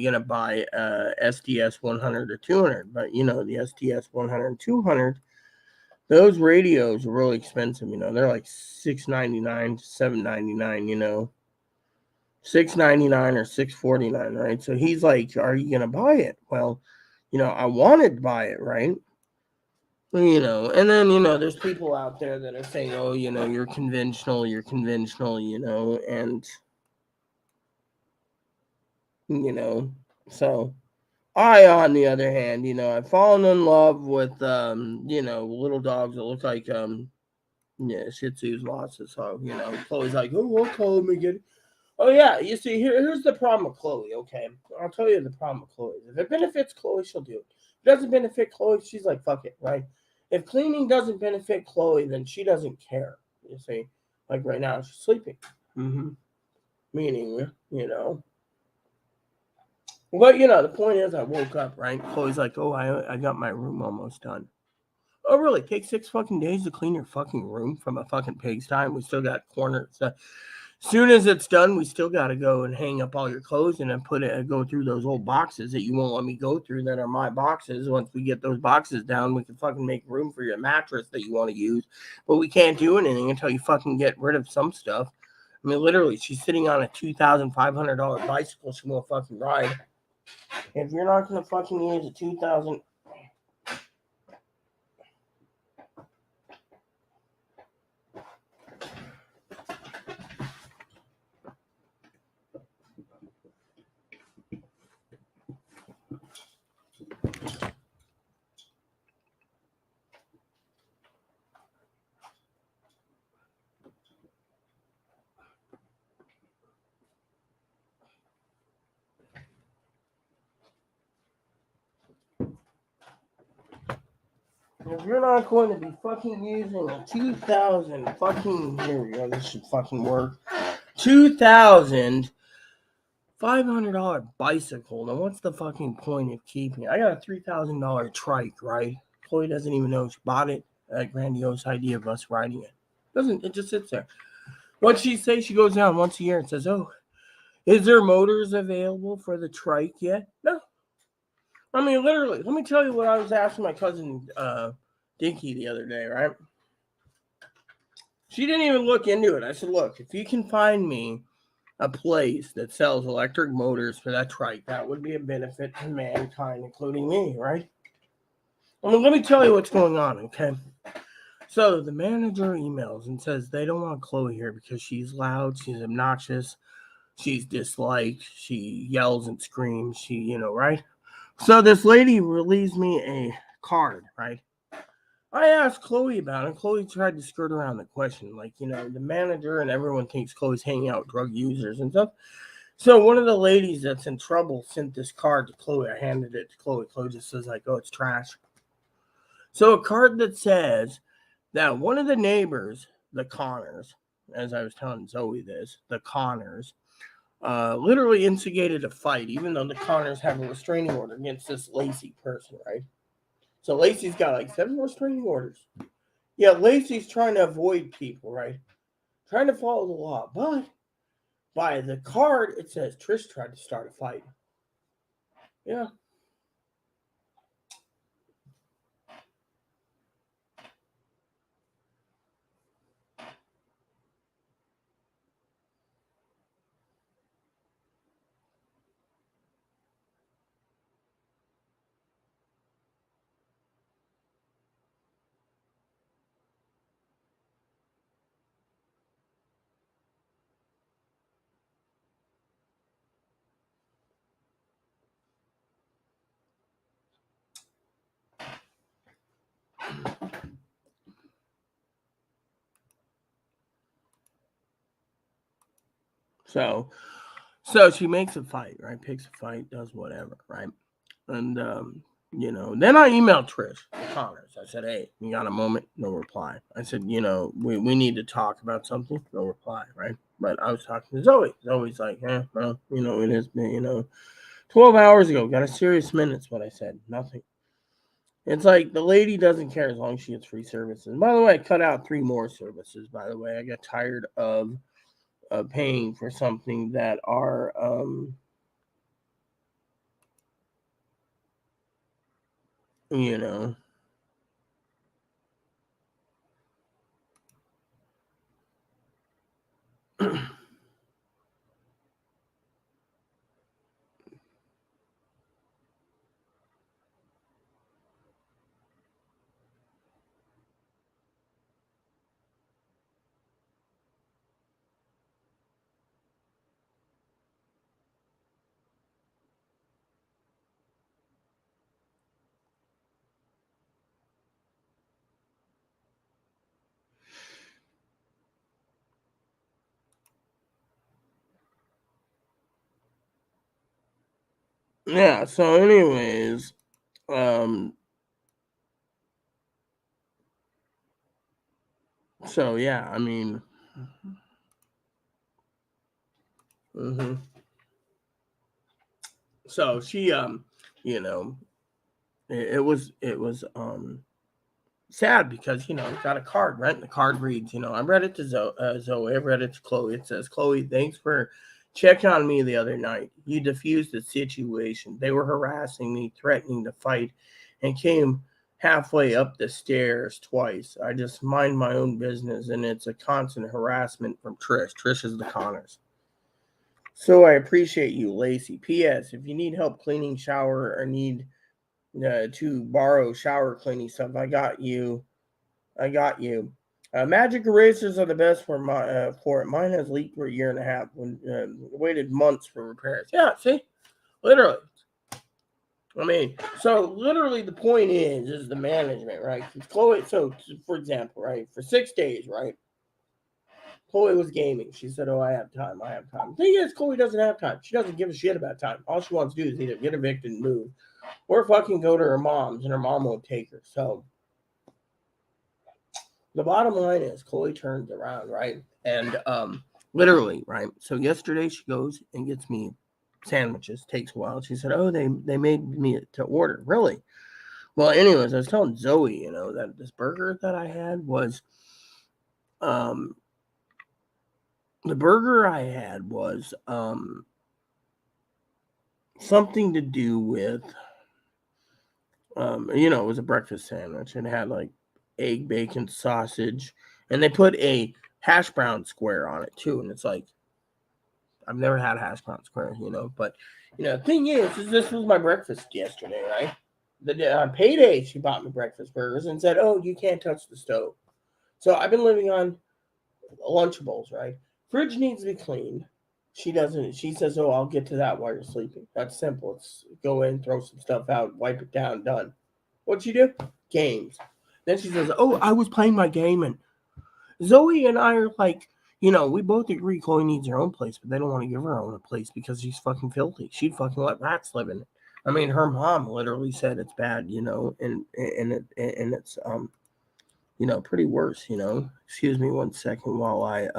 gonna buy SDS 100 or 200? But the SDS 100 and 200. Those radios are really expensive, They're like $699 to $799, $699 or $649, right? So he's like, "Are you gonna buy it?" Well, I wanted to buy it, right? And then there's people out there that are saying, "Oh, you're conventional, and so." I, on the other hand, I've fallen in love with, little dogs that look like, Shih Tzus lots. So, Chloe's like, "Oh, we'll call him again." Oh, yeah. You see, here's the problem with Chloe, okay? I'll tell you the problem with Chloe. If it benefits Chloe, she'll do it. If it doesn't benefit Chloe, she's like, fuck it, right? If cleaning doesn't benefit Chloe, then she doesn't care. You see? Like right now, she's sleeping. Meaning, But, the point is, I woke up, right? Chloe's like, "Oh, I got my room almost done." Oh, really? It takes 6 fucking days to clean your fucking room from a fucking pigsty. We still got corners. As soon as it's done, we still got to go and hang up all your clothes and then go through those old boxes that you won't let me go through that are my boxes. Once we get those boxes down, we can fucking make room for your mattress that you want to use. But we can't do anything until you fucking get rid of some stuff. I mean, literally, she's sitting on a $2,500 bicycle she won't fucking ride. If you're not going to fucking use a $2,000... If you're not going to be fucking using a 2,000 fucking... Here we go, this should fucking work. $2,500 bicycle. Now, what's the fucking point of keeping it? I got a $3,000 trike, right? Chloe doesn't even know she bought it. That grandiose idea of us riding it. It just sits there. What'd she say? She goes down once a year and says, "Oh, is there motors available for the trike yet?" No. I mean, literally, let me tell you what I was asking my cousin Dinky the other day, right? She didn't even look into it. I said, "Look, if you can find me a place that sells electric motors for that trike, that would be a benefit to mankind, including me, right?" I mean, let me tell you what's going on, okay? So the manager emails and says they don't want Chloe here because she's loud, she's obnoxious, she's disliked, she yells and screams, right? So this lady relieves me a card, right? I asked Chloe about it. Chloe tried to skirt around the question. Like, the manager and everyone thinks Chloe's hanging out with drug users and stuff. So one of the ladies that's in trouble sent this card to Chloe. I handed it to Chloe. Chloe just says, like, oh, it's trash. So a card that says that one of the neighbors, the Connors, as I was telling Zoe this, the Connors, literally instigated a fight, even though the Connors have a restraining order against this Lacey person, right? So Lacey's got like 7 restraining orders. Yeah, Lacey's trying to avoid people, right? Trying to follow the law. But by the card, it says Trish tried to start a fight. Yeah. So she makes a fight, right? Picks a fight, does whatever, right? And then I emailed Trish Connors. I said, "Hey, you got a moment?" No reply. I said, we need to talk about something. No reply, right? But I was talking to Zoe. Zoe's like, well, it has been, 12 hours ago. Got a serious minutes. What I said, nothing. It's like the lady doesn't care as long as she gets free services. And by the way, I cut out 3 more services. By the way, I got tired of paying for something that are you know yeah. So anyways, um so yeah, I mean, hmm so she you know it was sad because got a card, right? And the card reads, I read it to Zoe, I read it to Chloe. It says, Chloe, thanks for checking on me the other night. You diffused the situation. They were harassing me, threatening to fight, and came halfway up the stairs twice. I just mind my own business, and it's a constant harassment from Trish. Trish is the Connors. So I appreciate you, Lacey. P.S. If you need help cleaning shower or need to borrow shower cleaning stuff, I got you. Magic erasers are the best for it. Mine has leaked for a year and a half. When waited months for repairs. Yeah, see, literally. I mean, so literally the point is the management, right? Chloe. So for example, right, for 6 days, right, Chloe was gaming. She said, "Oh, I have time. I have time." The thing is, Chloe doesn't have time. She doesn't give a shit about time. All she wants to do is either get evicted and move, or fucking go to her mom's, and her mom won't take her. So the bottom line is Chloe turns around, right? And literally, right? So yesterday she goes and gets me sandwiches. Takes a while. She said, "Oh, they made me to order." Really? Well, anyways, I was telling Zoe, that this burger that I had was um the burger I had was something to do with it was a breakfast sandwich. It had like egg, bacon, sausage, and they put a hash brown square on it too. And it's like I've never had hash brown square, but the thing is this was my breakfast yesterday, right? The payday, she bought me breakfast burgers and said, "Oh, you can't touch the stove." So I've been living on Lunchables, right? Fridge needs to be cleaned. She doesn't. She says, "Oh, I'll get to that while you're sleeping." That's simple. It's go in, throw some stuff out, wipe it down, done. What'd you do? Games. Then she says, "Oh, I was playing my game," and Zoe and I are like, we both agree Chloe needs her own place, but they don't want to give her own place because she's fucking filthy. She'd fucking let rats live in it. I mean, her mom literally said it's bad, and it's pretty worse. Excuse me one second while I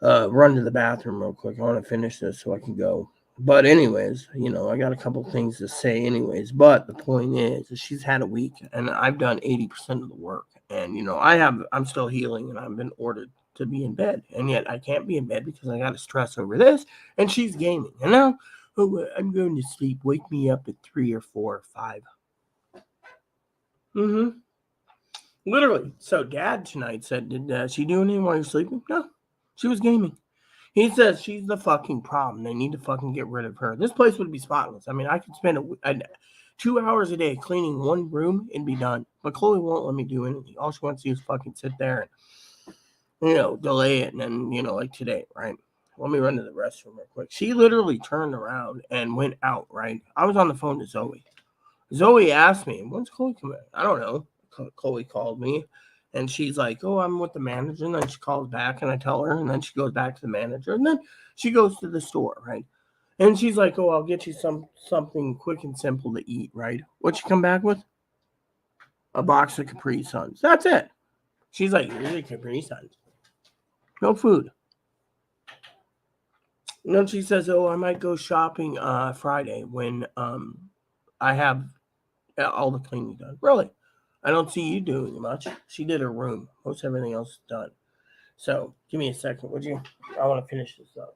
run to the bathroom real quick. I want to finish this so I can go. But anyways, I got a couple things to say anyways. But the point is she's had a week and I've done 80% of the work. And I'm still healing and I've been ordered to be in bed. And yet I can't be in bed because I got to stress over this. And she's gaming. And now I'm going to sleep. Wake me up at 3 or 4 or 5. Mm-hmm. Literally. So dad tonight said, did she do anything while you're sleeping? No. She was gaming. He says she's the fucking problem. They need to fucking get rid of her. This place would be spotless. I mean, I could spend 2 hours a day cleaning one room and be done. But Chloe won't let me do anything. All she wants to do is fucking sit there and, delay it. And then, like today, right? Let me run to the restroom real quick. She literally turned around and went out, right? I was on the phone to Zoe. Zoe asked me, when's Chloe coming? I don't know. Chloe called me. And she's like, "Oh, I'm with the manager." And then she calls back and I tell her. And then she goes back to the manager. And then she goes to the store, right? And she's like, "Oh, I'll get you something quick and simple to eat," right? What'd she come back with? A box of Capri Suns. That's it. She's like, "Here's your Capri Suns. No food." And then she says, "Oh, I might go shopping Friday when I have all the cleaning done." Really? I don't see you doing much. She did her room. Most everything else is done. So give me a second, would you? I want to finish this up.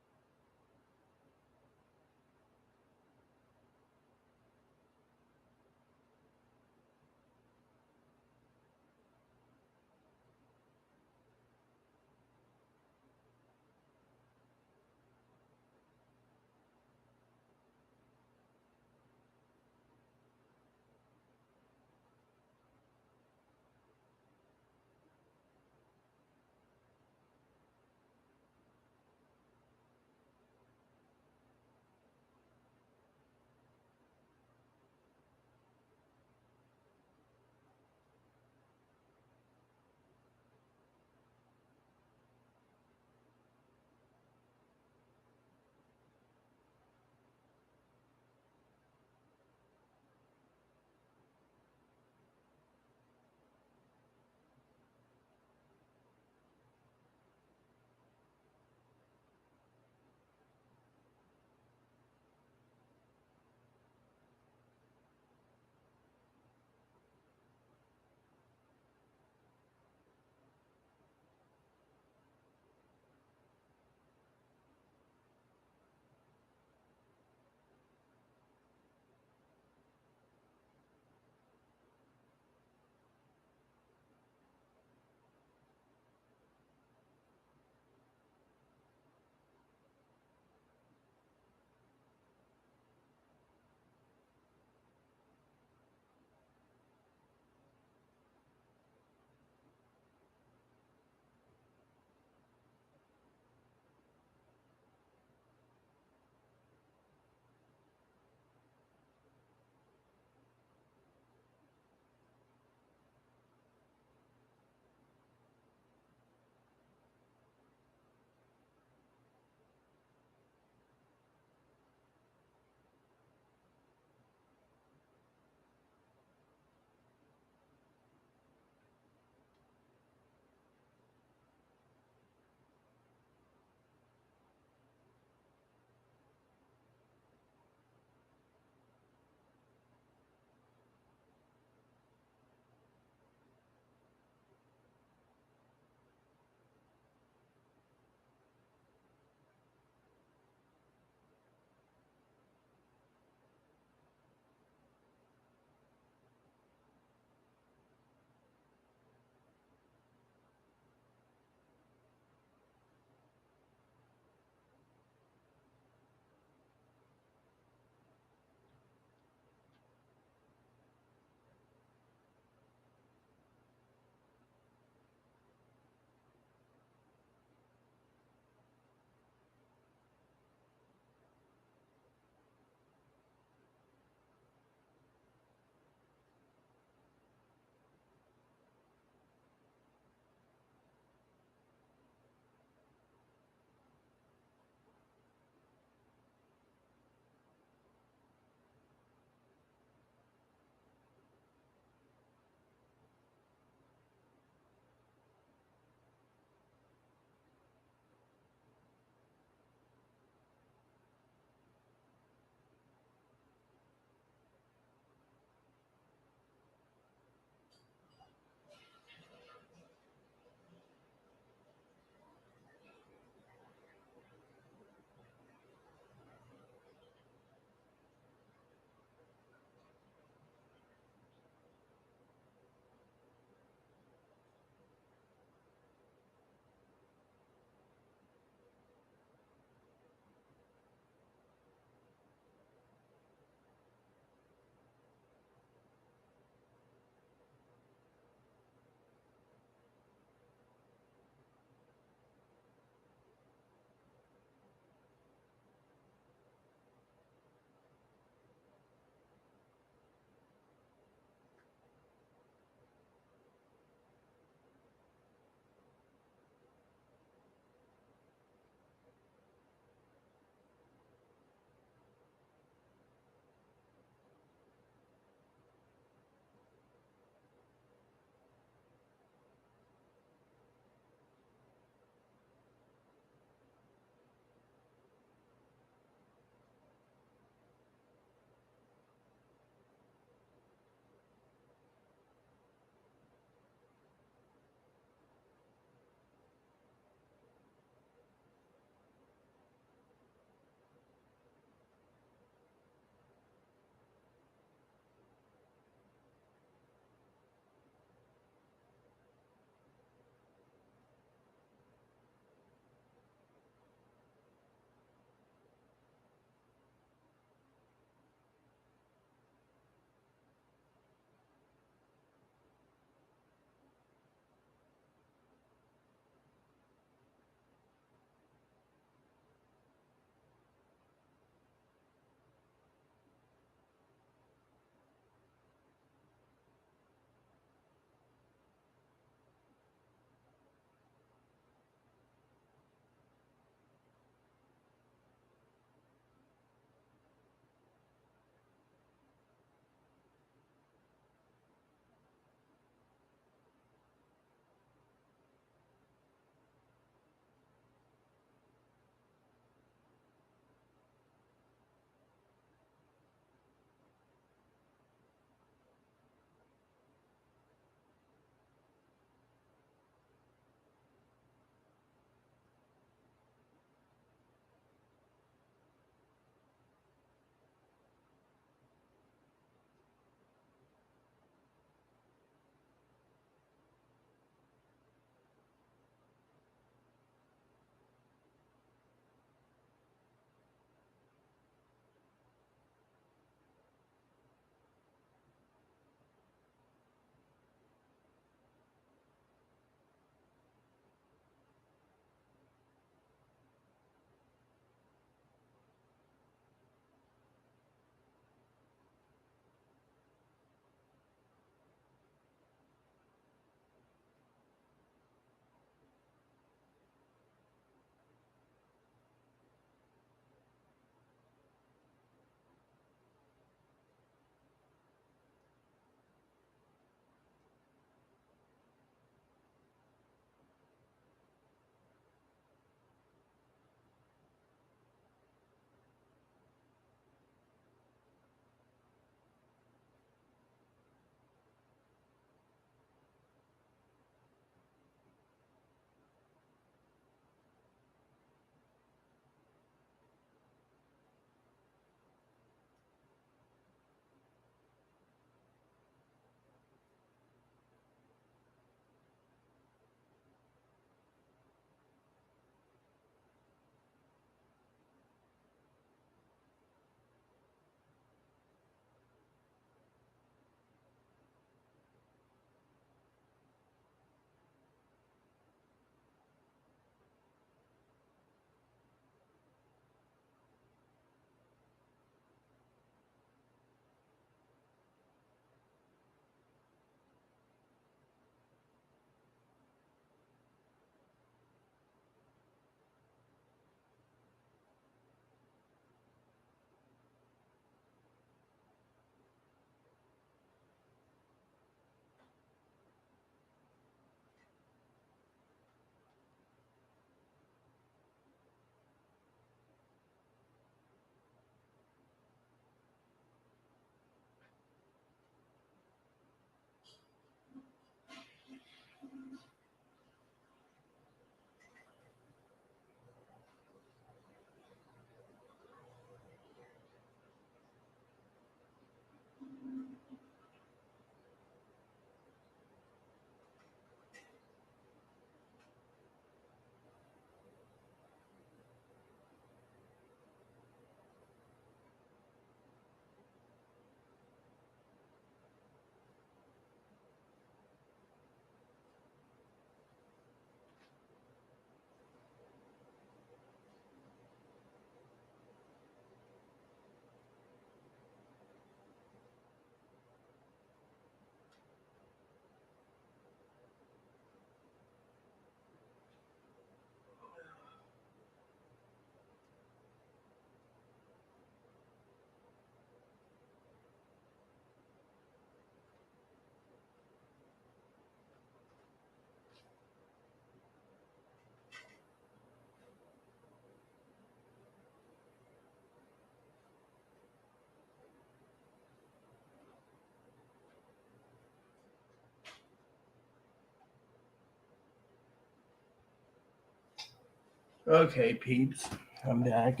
Okay, peeps, I'm back.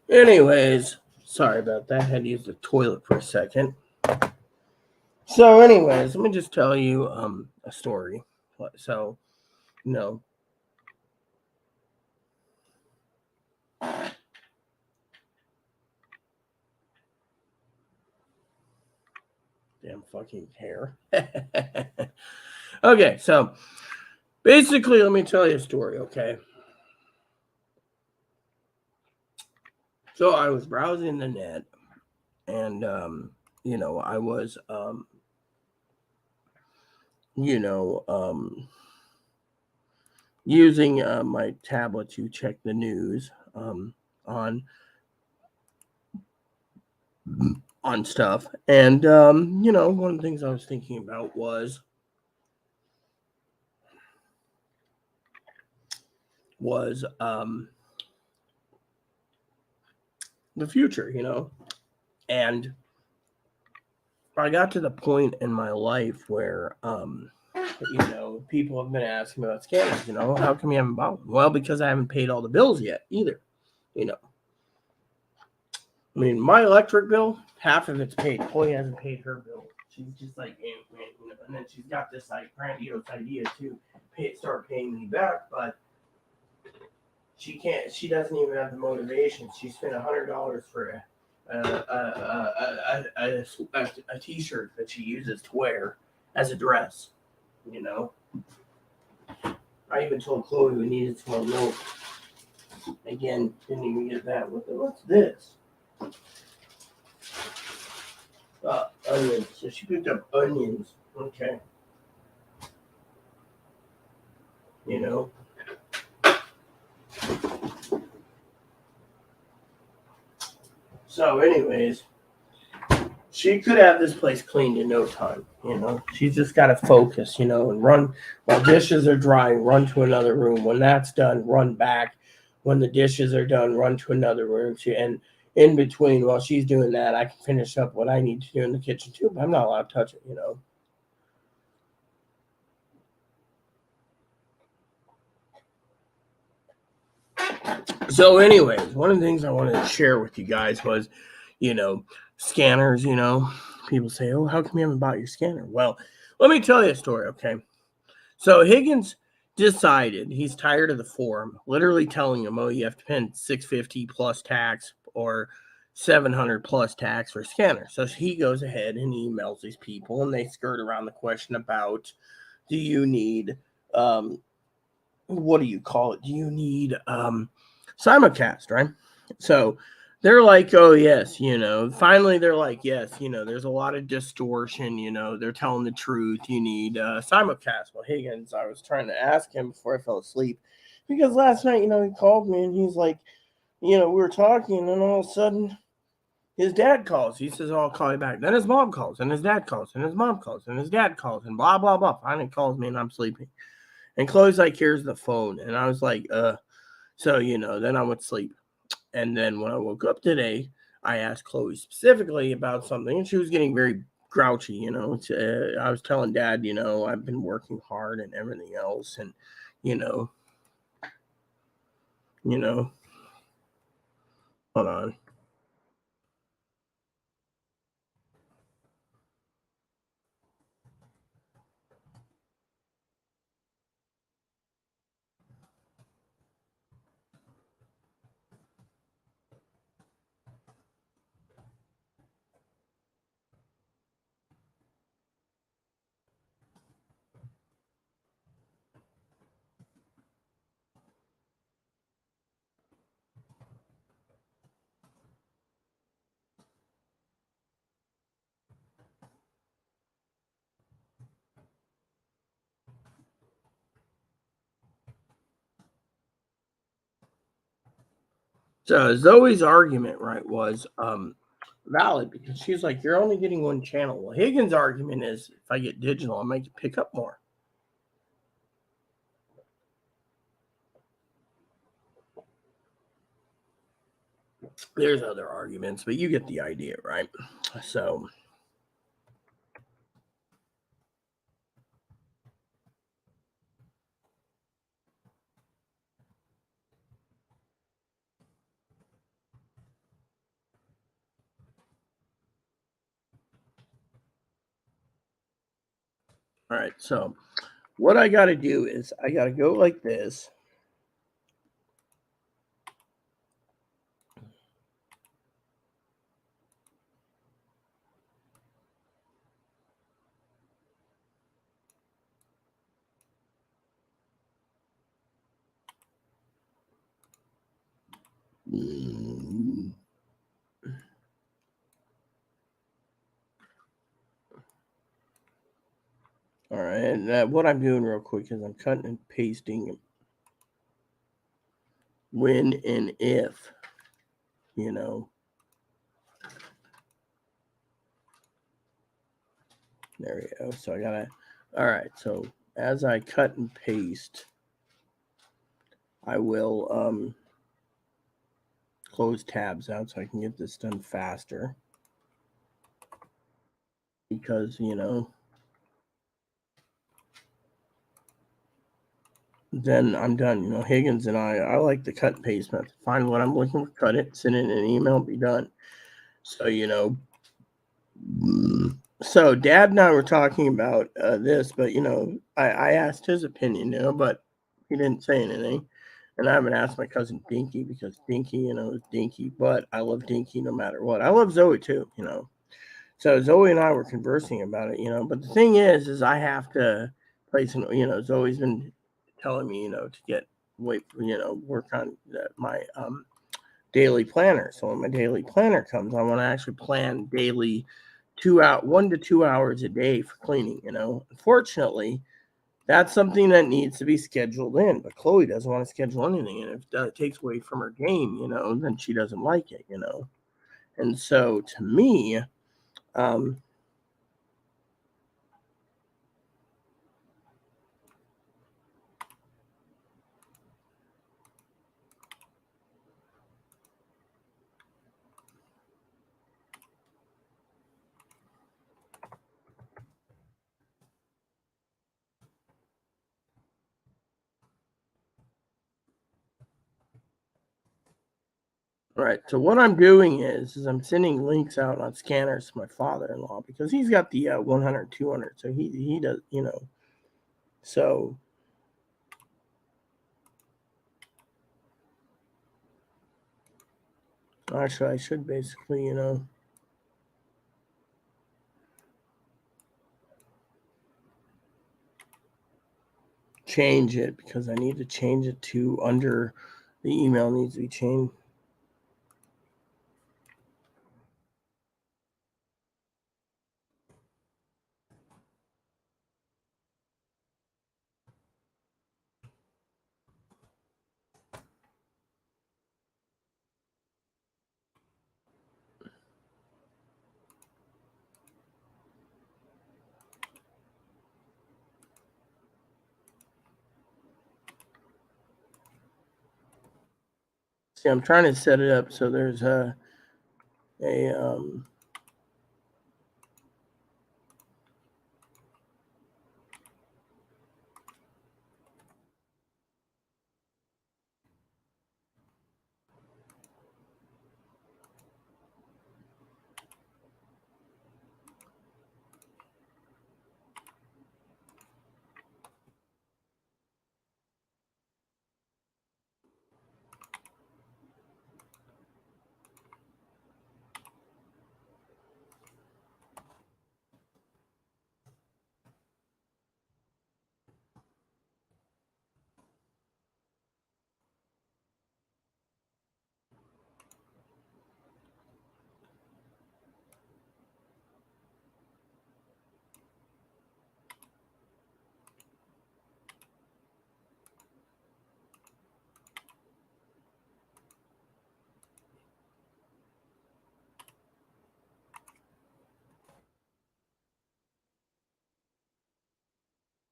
Anyways, sorry about that. I had to use the toilet for a second. So, anyways, let me just tell you a story. So, you know, damn fucking hair. Okay, so basically, let me tell you a story. Okay, so I was browsing the net, and I was you know, using my tablet to check the news on on stuff, and one of the things I was thinking about was the future, and I got to the point in my life where people have been asking me about scanners. How come you haven't bought one? Well, because I haven't paid all the bills yet either. You know, I mean, my electric bill, half of it's paid. Chloe hasn't paid her bill. She's just like, and then she's got this like grandiose idea to start paying me back, but she can't. She doesn't even have the motivation. She spent $100 for a t-shirt that she uses to wear as a dress. You know, I even told Chloe we needed some more milk. Again, didn't even get that. What's this? Onions. So she picked up onions. Okay. You know. So, anyways, she could have this place cleaned in no time. She's just got to focus. And run while dishes are drying. Run to another room. When that's done, run back. When the dishes are done, run to another room. And in between, while she's doing that, I can finish up what I need to do in the kitchen too. But I'm not allowed to touch it. So, anyways, one of the things I wanted to share with you guys was, scanners. People say, "Oh, how come you haven't bought your scanner?" Well, let me tell you a story, okay? So Higgins decided he's tired of the forum literally telling him, "Oh, you have to pay $650 plus tax or $700 plus tax for a scanner." So he goes ahead and emails these people, and they skirt around the question about, do you need what do you call it? Do you need simulcast, right? So they're like, oh yes, finally they're like, yes, there's a lot of distortion, they're telling the truth. You need simulcast. Well, Higgins, I was trying to ask him before I fell asleep, because last night, he called me and he's like, we were talking, and all of a sudden his dad calls. He says, "Oh, I'll call you back." Then his mom calls, and his dad calls, and his mom calls, and his dad calls, and blah blah blah. Finally calls me, and I'm sleeping. And Chloe's like, "Here's the phone," and I was like, So, then I went to sleep. And then when I woke up today, I asked Chloe specifically about something, and she was getting very grouchy. I was telling Dad, I've been working hard and everything else, and you know, you know, hold on. So Zoe's argument, right, was valid, because she's like, "You're only getting one channel." Well, Higgins' argument is, if I get digital, I might pick up more. There's other arguments, but you get the idea, right? So, All right, so what I got to do is I got to go like this. All right, and what I'm doing real quick is I'm cutting and pasting when and if, you know. There we go. So I gotta. All right. So as I cut and paste, I will close tabs out so I can get this done faster. Because then I'm done. Higgins and I like the cut and paste method. Find what I'm looking for, cut it, send it in an email, be done. So So Dad and I were talking about this, but I asked his opinion, but he didn't say anything. And I haven't asked my cousin Dinky because Dinky, is Dinky, but I love Dinky no matter what. I love Zoe too. So Zoe and I were conversing about it. But the thing is I have to place Zoe's been telling me, to work on my daily planner. So when my daily planner comes, I want to actually plan daily 1 to 2 hours a day for cleaning. Unfortunately, that's something that needs to be scheduled in, but Chloe doesn't want to schedule anything. And if that takes away from her game, then she doesn't like it. And so to me, um, all right. So what I'm doing is I'm sending links out on scanners to my father-in-law because he's got the 100, 200. So he does. So actually, I should basically, change it because I need to change it to under the email needs to be changed. See, I'm trying to set it up so there's a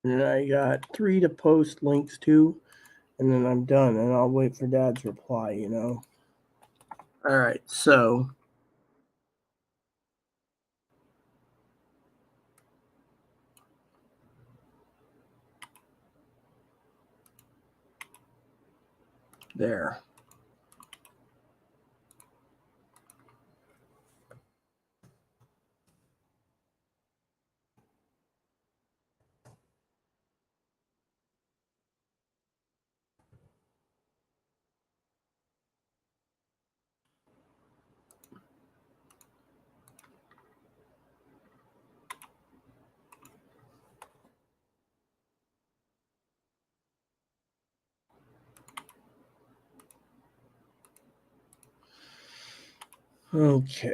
and I got 3 to post links to, and then I'm done, and I'll wait for Dad's reply. All right, so there. Okay.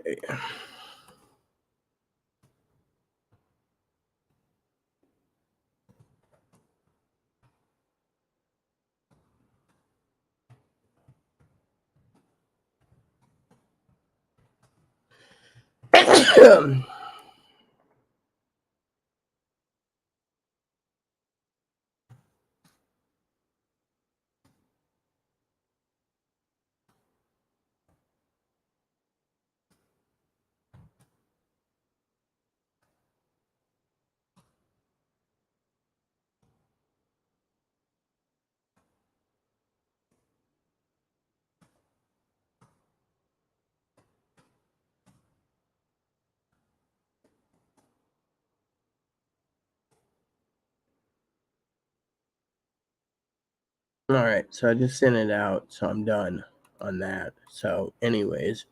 All right, so I just sent it out, so I'm done on that. So, anyways,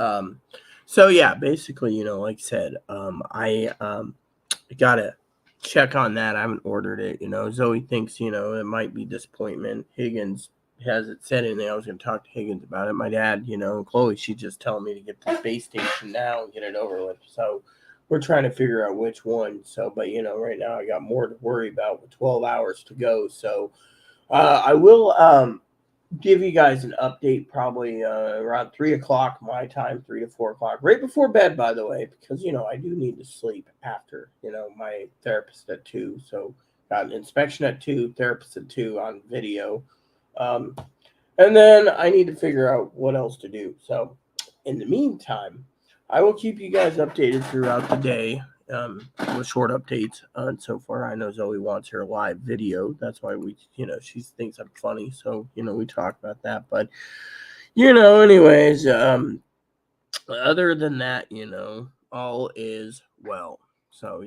um, so yeah, basically, like I said, I gotta check on that. I haven't ordered it. Zoe thinks it might be disappointment. Higgins has it set in there. I was gonna talk to Higgins about it. My dad, and Chloe, she just telling me to get the space station now and get it over with. So we're trying to figure out which one. So, but right now I got more to worry about with 12 hours to go. So I will give you guys an update probably around 3 o'clock my time, 3 to 4 o'clock, right before bed, by the way, because I do need to sleep after my therapist at 2. So got an inspection at 2, therapist at 2 on video, um, and then I need to figure out what else to do. So in the meantime, I will keep you guys updated throughout the day, with short updates. And so far, I know Zoe wants her live video. That's why she thinks I'm funny. So, we talk about that. But, anyways, other than that, all is well. So,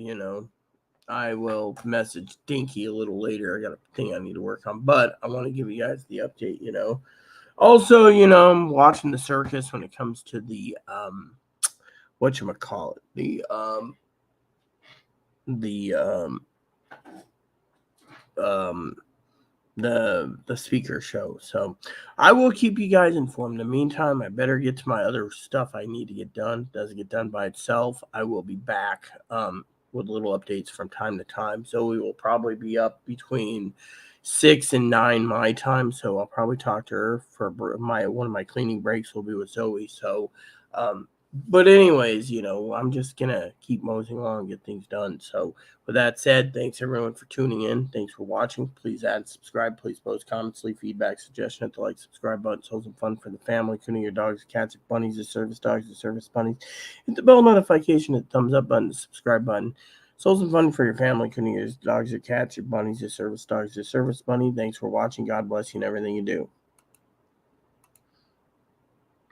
I will message Dinky a little later. I got a thing I need to work on, but I want to give you guys the update. Also, I'm watching the circus when it comes to the whatchamacallit, the um the speaker show. So I will keep you guys informed. In the meantime, I better get to my other stuff I need to get done. Doesn't get done by itself. I will be back with little updates from time to time. Zoe will probably be up between 6 and 9 my time. So I'll probably talk to her for my one of my cleaning breaks will be with Zoe. So but anyways, I'm just gonna keep moseying along and get things done. So with that said, thanks everyone for tuning in. Thanks for watching. Please add and subscribe. Please post comments, leave feedback, suggestion at the subscribe button. So some fun for the family, including your dogs, cats, bunnies, your service dogs, your service bunnies. Hit the bell notification, hit the thumbs up button, the subscribe button. Souls and fun for your family, including your dogs, your cats, your bunnies, your service dogs, your service bunny. Thanks for watching. God bless you and everything you do.